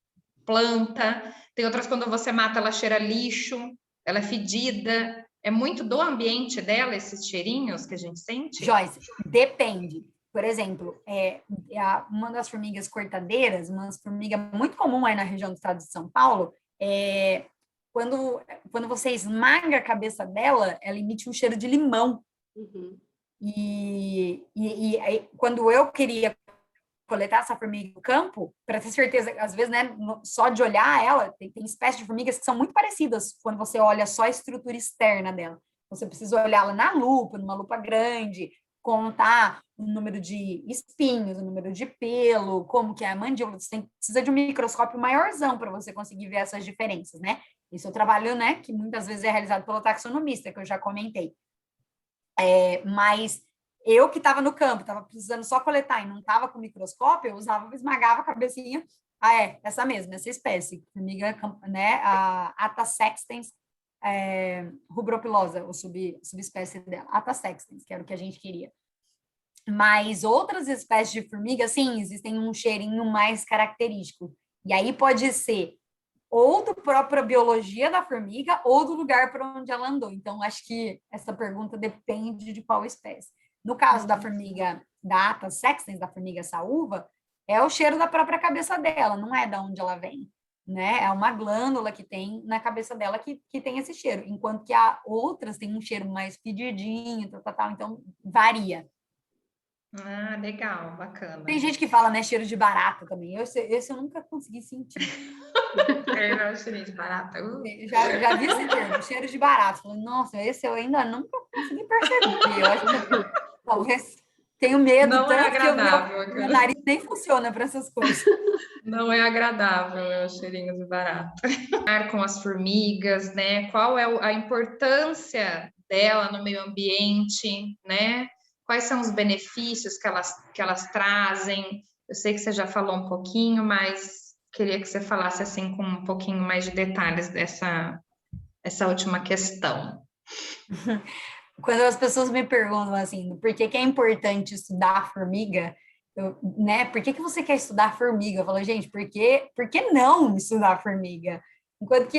planta, tem outras quando você mata ela cheira lixo, ela é fedida. É muito do ambiente dela esses cheirinhos que a gente sente? Joyce, depende. Por exemplo, uma das formigas cortadeiras, uma formiga muito comum aí na região do estado de São Paulo, quando você esmaga a cabeça dela, ela emite um cheiro de limão. Uhum. E quando eu queria coletar essa formiga no campo, para ter certeza, às vezes, né, só de olhar ela, tem espécies de formigas que são muito parecidas quando você olha só a estrutura externa dela. Você precisa olhar ela na lupa, numa lupa grande, contar o número de espinhos, o número de pelo, como que é a mandíbula. Você precisa de um microscópio maiorzão para você conseguir ver essas diferenças, né? Esse é o trabalho, né, que muitas vezes é realizado pelo taxonomista, que eu já comentei. Mas eu que estava no campo, estava precisando só coletar e não estava com microscópio, eu esmagava a cabecinha. Essa mesma, essa espécie, formiga, né, a Atta sextens, rubropilosa, ou subespécie dela, Atta sextens, que era o que a gente queria. Mas outras espécies de formiga, sim, existem um cheirinho mais característico. E aí pode ser ou da própria biologia da formiga ou do lugar para onde ela andou. Então, acho que essa pergunta depende de qual espécie. No caso da formiga, da Atta sextens, da formiga saúva, é o cheiro da própria cabeça dela, não é da onde ela vem, né? É uma glândula que tem na cabeça dela que tem esse cheiro, enquanto que a outras têm um cheiro mais fedidinho, tal, então varia. Ah, legal, bacana. Tem gente que fala, né, cheiro de barata também. Esse eu nunca consegui sentir. É o cheirinho de barata. Já vi esse termo, cheiro de barata. Falei, nossa, esse eu ainda nunca consegui perceber. Eu acho que talvez tenho medo Não é tanto que agradável, meu nariz nem funciona para essas coisas. Não é agradável, é o cheirinho de barata. Com as formigas, né? Qual é a importância dela no meio ambiente, né? Quais são os benefícios que elas trazem? Eu sei que você já falou um pouquinho, mas queria que você falasse assim com um pouquinho mais de detalhes essa última questão. Quando as pessoas me perguntam assim, por que é importante estudar formiga, né? Por que você quer estudar formiga? Eu falo, gente, por que não estudar formiga? Enquanto que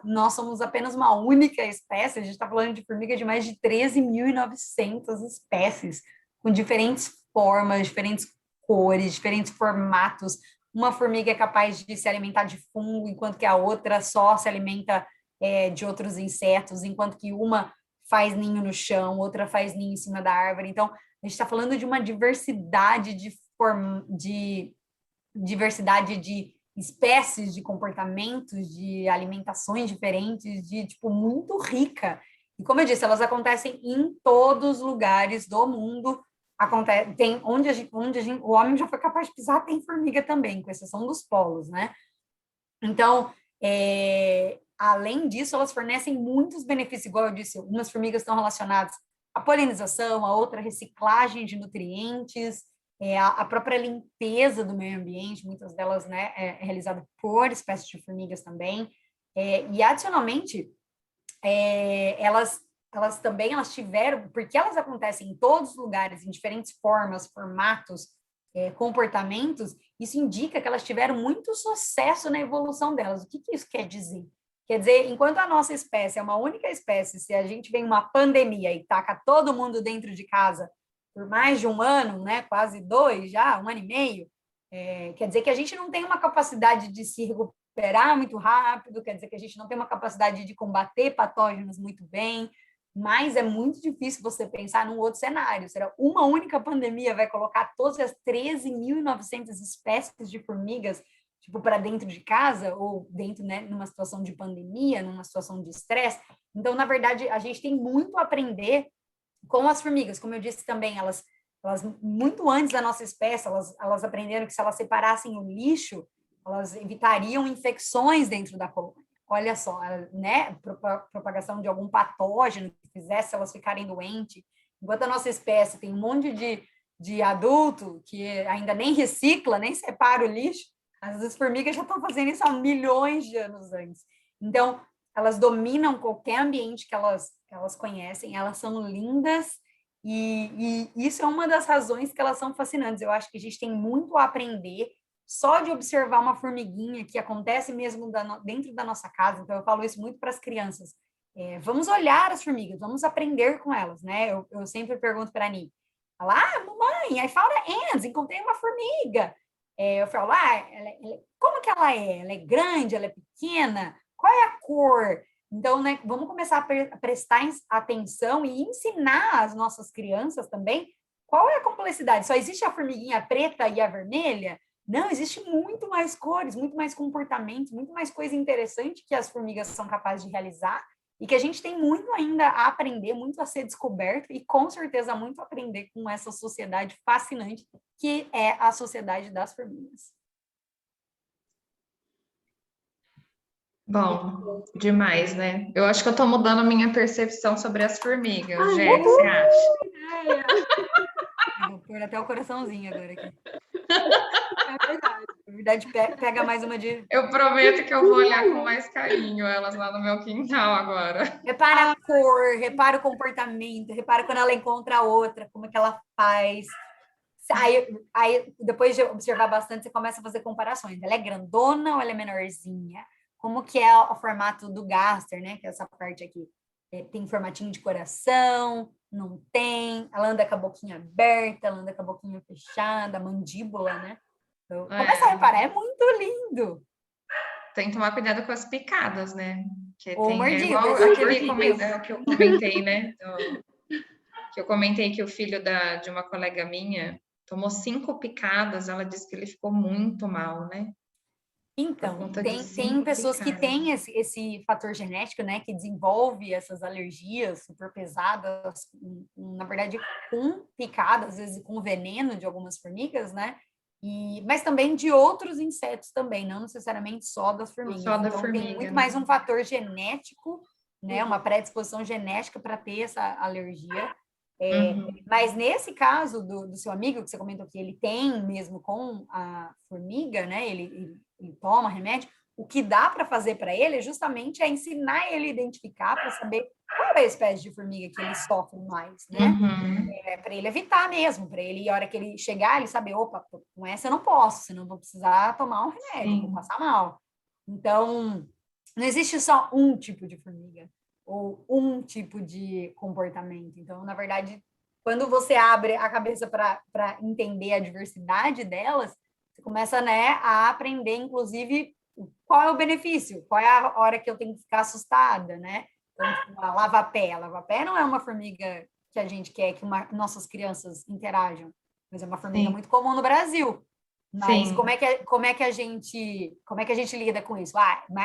nós somos apenas uma única espécie, a gente está falando de formiga de mais de 13.900 espécies, com diferentes formas, diferentes cores, diferentes formatos. Uma formiga é capaz de se alimentar de fungo, enquanto que a outra só se alimenta de outros insetos, enquanto que uma faz ninho no chão, outra faz ninho em cima da árvore. Então, a gente está falando de uma diversidade diversidade de espécies, de comportamentos, de alimentações diferentes, muito rica. E como eu disse, elas acontecem em todos os lugares do mundo. Tem onde o homem já foi capaz de pisar, tem formiga também, com exceção dos polos, né? Então, além disso, elas fornecem muitos benefícios, igual eu disse, umas formigas estão relacionadas à polinização, a outra reciclagem de nutrientes, a própria limpeza do meio ambiente, muitas delas, né, é realizada por espécies de formigas também, e adicionalmente, elas tiveram, porque elas acontecem em todos os lugares, em diferentes formas, formatos, comportamentos, isso indica que elas tiveram muito sucesso na evolução delas. O que isso quer dizer? Quer dizer, enquanto a nossa espécie é uma única espécie, se a gente vem uma pandemia e taca todo mundo dentro de casa por mais de um ano, né, quase 2 já, 1 ano e meio, quer dizer que a gente não tem uma capacidade de se recuperar muito rápido, quer dizer que a gente não tem uma capacidade de combater patógenos muito bem, mas é muito difícil você pensar num outro cenário. Será uma única pandemia vai colocar todas as 13.900 espécies de formigas para dentro de casa ou dentro, né, numa situação de pandemia, numa situação de estresse. Então, na verdade, a gente tem muito a aprender com as formigas. Como eu disse também, elas muito antes da nossa espécie, elas aprenderam que se elas separassem o lixo, elas evitariam infecções dentro da colônia. Olha só, né, propagação de algum patógeno que fizesse elas ficarem doentes. Enquanto a nossa espécie tem um monte de adulto que ainda nem recicla, nem separa o lixo, as formigas já estão fazendo isso há milhões de anos antes. Então, elas dominam qualquer ambiente que elas conhecem, elas são lindas e isso é uma das razões que elas são fascinantes. Eu acho que a gente tem muito a aprender só de observar uma formiguinha que acontece mesmo dentro da nossa casa. Então, eu falo isso muito para as crianças. Vamos olhar as formigas, vamos aprender com elas, né? Eu sempre pergunto para a Ani, mamãe, I found ants, encontrei uma formiga. Eu falo, como que ela é? Ela é grande, ela é pequena? Qual é a cor? Então, né, vamos começar a prestar atenção e ensinar as nossas crianças também qual é a complexidade. Só existe a formiguinha preta e a vermelha? Não, existe muito mais cores, muito mais comportamentos, muito mais coisa interessante que as formigas são capazes de realizar e que a gente tem muito ainda a aprender, muito a ser descoberto e com certeza muito a aprender com essa sociedade fascinante que é a sociedade das formigas. Bom, demais, né? Eu acho que eu estou mudando a minha percepção sobre as formigas. Jé, o que você acha? Eu vou pôr até o coraçãozinho agora aqui. É verdade. verdade, pega mais uma de... Eu prometo que eu vou olhar com mais carinho elas lá no meu quintal agora. Repara a cor, repara o comportamento, repara quando ela encontra a outra, como é que ela faz. Aí, depois de observar bastante, você começa a fazer comparações. Ela é grandona ou ela é menorzinha? Como que é o formato do gaster, né? Que é essa parte aqui. Tem formatinho de coração? Não tem? Ela anda com a boquinha aberta, ela anda com a boquinha fechada, a mandíbula, né? Então, começa a reparar, é muito lindo. Tem que tomar cuidado com as picadas, né? Que Ou é mordidas. igual aquele que eu comentei, né? Que eu comentei que o filho de uma colega minha tomou 5 picadas, ela disse que ele ficou muito mal, né? Então, tem pessoas que têm esse fator genético, né, que desenvolve essas alergias super pesadas, na verdade, com picadas, às vezes com veneno de algumas formigas, né? Mas também de outros insetos também, não necessariamente só das formigas. Só da então, formiga, tem muito né? mais um fator genético, né, uma predisposição genética para ter essa alergia. Mas nesse caso do seu amigo, que você comentou que ele tem mesmo com a formiga, né? Ele toma remédio. O que dá para fazer para ele justamente é ensinar ele a identificar para saber qual é a espécie de formiga que ele sofre mais, né? Para ele evitar mesmo, para ele, a hora que ele chegar, ele saber, opa, com essa eu não posso, senão eu vou precisar tomar um remédio, vou passar mal. Então, não existe só um tipo de formiga ou um tipo de comportamento. Então, na verdade, quando você abre a cabeça para entender a diversidade delas, você começa, né, a aprender, inclusive, qual é o benefício, qual é a hora que eu tenho que ficar assustada, né? Então, tipo, a lava-pé. A lava-pé não é uma formiga que a gente quer que nossas crianças interajam, mas é uma formiga muito comum no Brasil. Mas como é que a gente lida com isso?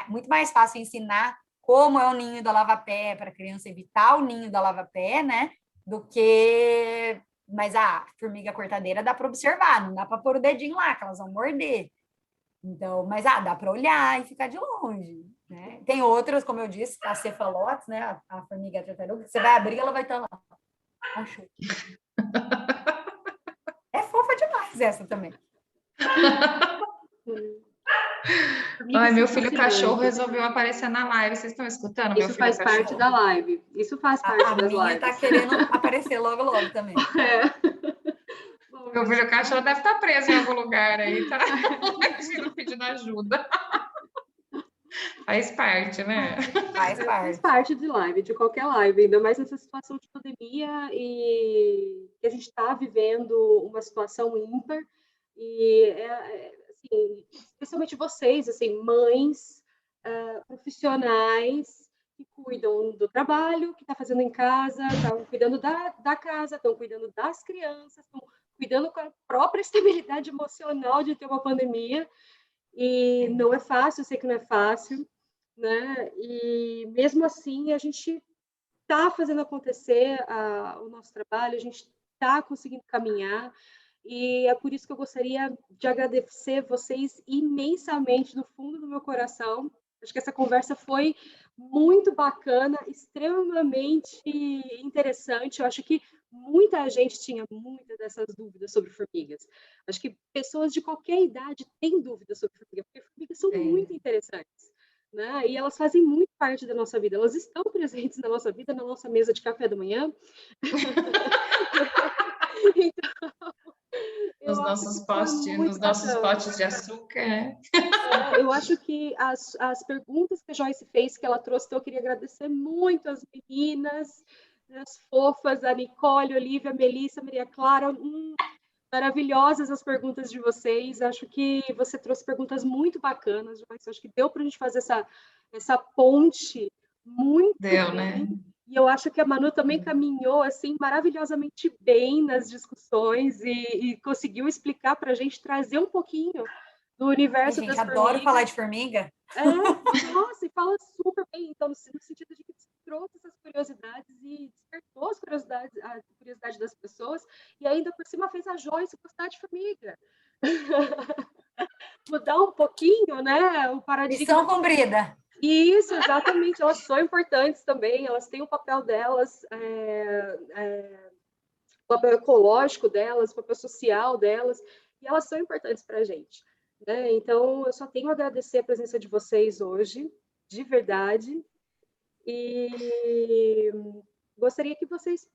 Muito mais fácil ensinar como é o ninho da lava-pé para a criança evitar o ninho da lava-pé, né? Do que... Mas a formiga cortadeira dá para observar, não dá para pôr o dedinho lá, que elas vão morder. Então, mas dá para olhar e ficar de longe, né? Tem outras, como eu disse, a cefalotes, né? A formiga tartaruga, você vai abrir, ela vai estar lá. Achou. É fofa demais essa também. Ai, meu filho cachorro resolveu aparecer na live. Vocês estão escutando? Isso faz parte da live. Isso faz parte das lives. A minha tá querendo aparecer logo, logo também. Meu filho cachorro deve estar preso em algum lugar aí, tá? Pedindo ajuda. Faz parte, né? Faz parte de live, de qualquer live, ainda mais nessa situação de pandemia e que a gente está vivendo uma situação ímpar e assim, especialmente vocês, assim, mães, profissionais que cuidam do trabalho, que está fazendo em casa, estão cuidando da casa, estão cuidando das crianças, estão cuidando com a própria estabilidade emocional de ter uma pandemia. E não é fácil, eu sei que não é fácil, né? E mesmo assim a gente está fazendo acontecer o nosso trabalho, a gente está conseguindo caminhar, e é por isso que eu gostaria de agradecer vocês imensamente do fundo do meu coração. Acho que essa conversa foi muito bacana, extremamente interessante. Eu acho que muita gente tinha muitas dessas dúvidas sobre formigas. Acho que pessoas de qualquer idade têm dúvidas sobre formigas, porque formigas são muito interessantes, né? E elas fazem muito parte da nossa vida. Elas estão presentes na nossa vida, na nossa mesa de café da manhã. Então, nos nossos potes de açúcar, né? Eu acho que as perguntas que a Joyce fez, que ela trouxe, então eu queria agradecer muito às meninas, as fofas, a Nicole, a Olivia, a Melissa, a Maria Clara, maravilhosas as perguntas de vocês. Acho que você trouxe perguntas muito bacanas, Joyce. Acho que deu para a gente fazer essa ponte muito bem, né? E eu acho que a Manu também caminhou assim maravilhosamente bem nas discussões e conseguiu explicar para a gente, trazer um pouquinho do universo das formigas. Adoro falar de formiga. Nossa, e fala super bem, então, no sentido de que trouxe essas curiosidades e despertou a curiosidade das pessoas, e ainda por cima fez a Joyce gostar de formiga. Mudar um pouquinho, né, o paradigma. Missão cumprida. Isso, exatamente. Elas são importantes também, elas têm o papel delas, o papel ecológico delas, o papel social delas, e elas são importantes para a gente. né? Então, eu só tenho a agradecer a presença de vocês hoje, de verdade, e gostaria que vocês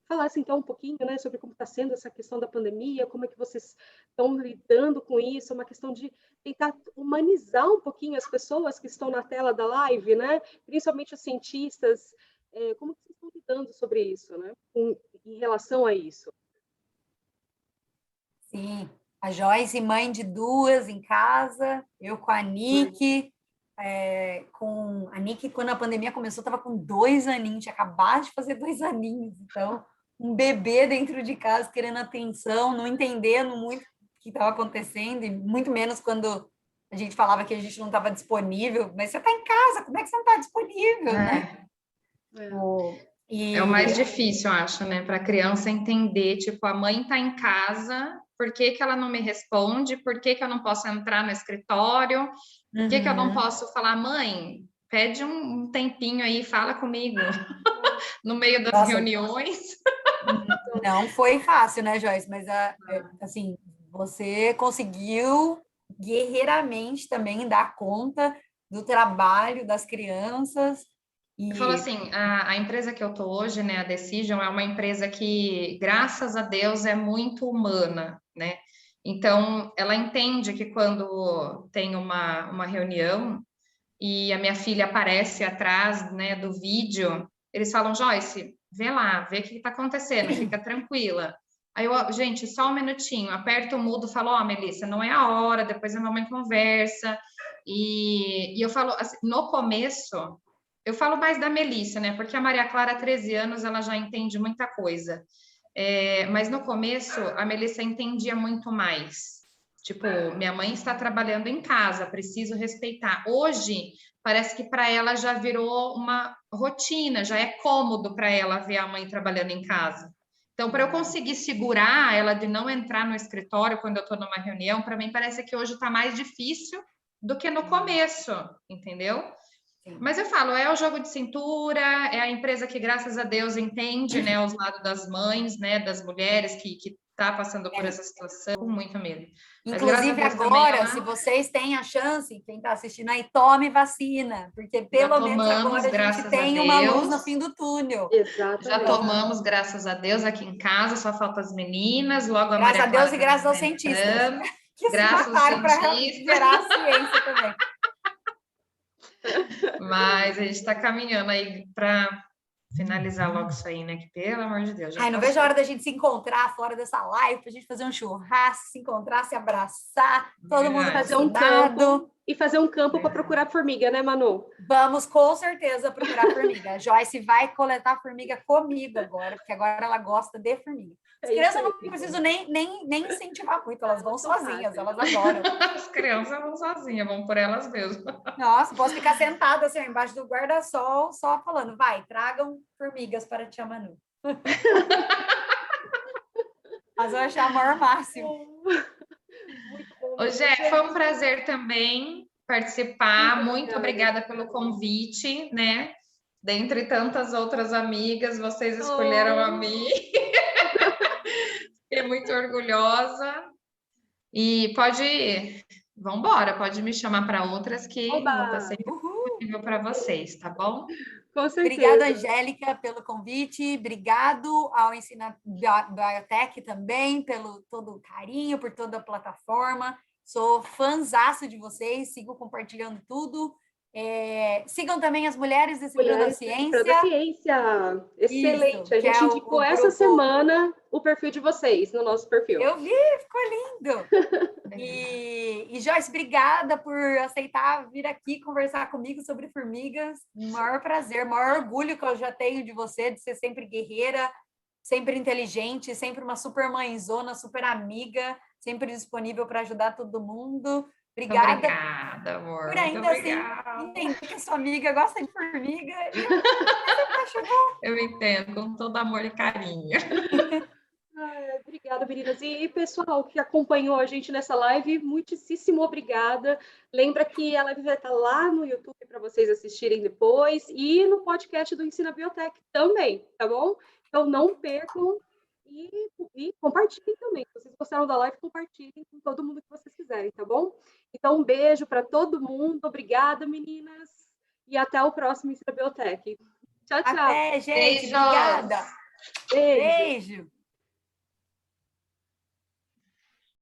falassem então um pouquinho, né, sobre como está sendo essa questão da pandemia, como é que vocês estão lidando com isso, é uma questão de tentar humanizar um pouquinho as pessoas que estão na tela da live, né, principalmente os cientistas, como que vocês estão lidando sobre isso, né, em relação a isso? Sim, a Joyce, mãe de duas em casa, eu com a Nick, com a Nick, quando a pandemia começou, estava com 2 aninhos, tinha acabado de fazer 2 aninhos, então, um bebê dentro de casa querendo atenção, não entendendo muito o que estava acontecendo, e muito menos quando a gente falava que a gente não estava disponível, mas você está em casa, como é que você não está disponível, né? É o mais difícil, eu acho, né? Para a criança entender, tipo, a mãe está em casa, por que que ela não me responde? Por que que eu não posso entrar no escritório? Por que que eu não posso falar, mãe, pede um tempinho aí, fala comigo no meio das reuniões? Não foi fácil, né, Joyce? Mas, assim, você conseguiu guerreiramente também dar conta do trabalho das crianças. Eu falo assim, a empresa que eu tô hoje, né, a Decision, é uma empresa que, graças a Deus, é muito humana, né? Então, ela entende que quando tem uma reunião e a minha filha aparece atrás, né, do vídeo, eles falam, Joyce, vê lá, vê o que está acontecendo, fica tranquila. Aí eu, gente, só um minutinho, aperto o mudo, falo, ó, Melissa, não é a hora, depois a mamãe conversa. E eu falo, assim, no começo, eu falo mais da Melissa, né, porque a Maria Clara, 13 anos, ela já entende muita coisa. Mas no começo, a Melissa entendia muito mais. Tipo, minha mãe está trabalhando em casa, preciso respeitar. Hoje, parece que para ela já virou uma rotina, já é cômodo para ela ver a mãe trabalhando em casa. Então, para eu conseguir segurar ela de não entrar no escritório quando eu estou numa reunião, para mim parece que hoje está mais difícil do que no começo, entendeu? Sim. Mas eu falo, é o jogo de cintura, é a empresa que, graças a Deus, entende, né, os lados das mães, né, das mulheres que tá passando por essa situação, com muito medo. Inclusive, agora, se vocês têm a chance, quem está assistindo aí, tome vacina, porque pelo menos agora a gente tem uma luz no fim do túnel. Exatamente. Já tomamos, graças a Deus, aqui em casa, só falta as meninas, logo a Graças Maria a Deus Clara e graças aos cientistas, que graças se mataram para gerar a ciência também. Mas a gente está caminhando aí para finalizar logo isso aí, né? Que pelo amor de Deus. Ai, não vejo a hora da gente se encontrar fora dessa live, para a gente fazer um churrasco, se encontrar, se abraçar, todo mundo fazer um campo e fazer um campo para procurar formiga, né, Manu? Vamos com certeza procurar formiga. A Joyce vai coletar formiga comigo agora, porque agora ela gosta de formiga. As crianças eu não preciso nem incentivar muito, elas vão sozinhas, elas adoram. As crianças vão sozinhas, vão por elas mesmas. Nossa, posso ficar sentada assim, embaixo do guarda-sol, só falando, vai, tragam formigas para a tia Manu. Mas eu achei o maior máximo. Muito bom. Ô, Jé, foi um prazer também participar. Muito obrigada pelo convite, né? Dentre tantas outras amigas, vocês escolheram a mim. Fiquei muito orgulhosa. E vamos embora, pode me chamar para outras que vou estar sempre disponível para vocês, tá bom? Com certeza. Obrigada, Angélica, pelo convite. Obrigado ao Ensina Biotech também, pelo todo o carinho, por toda a plataforma. Sou fãzaço de vocês, sigo compartilhando tudo. Sigam também as Mulheres Decifrando a Ciência. Decifrando a Ciência. Excelente. Isso, a gente indicou essa semana o perfil de vocês no nosso perfil. Eu vi, ficou lindo. E Joyce, obrigada por aceitar vir aqui conversar comigo sobre formigas. Maior prazer, maior orgulho que eu já tenho de você, de ser sempre guerreira, sempre inteligente, sempre uma super mãezona, super amiga, sempre disponível para ajudar todo mundo. Obrigada, amor. Por ainda assim entender que a sua amiga gosta de formiga. Eu entendo, com todo amor e carinho. Obrigada, meninas. E pessoal que acompanhou a gente nessa live, muitíssimo obrigada. Lembra que a live vai estar lá no YouTube para vocês assistirem depois e no podcast do Ensina Biotech também, tá bom? Então não percam e compartilhem também. Se vocês gostaram da live, compartilhem com todo mundo que vocês quiserem, tá bom? Então, um beijo para todo mundo. Obrigada, meninas. E até o próximo Ensina Biotech. Tchau, tchau. Até, gente. Beijos. Obrigada. Beijo. Beijo.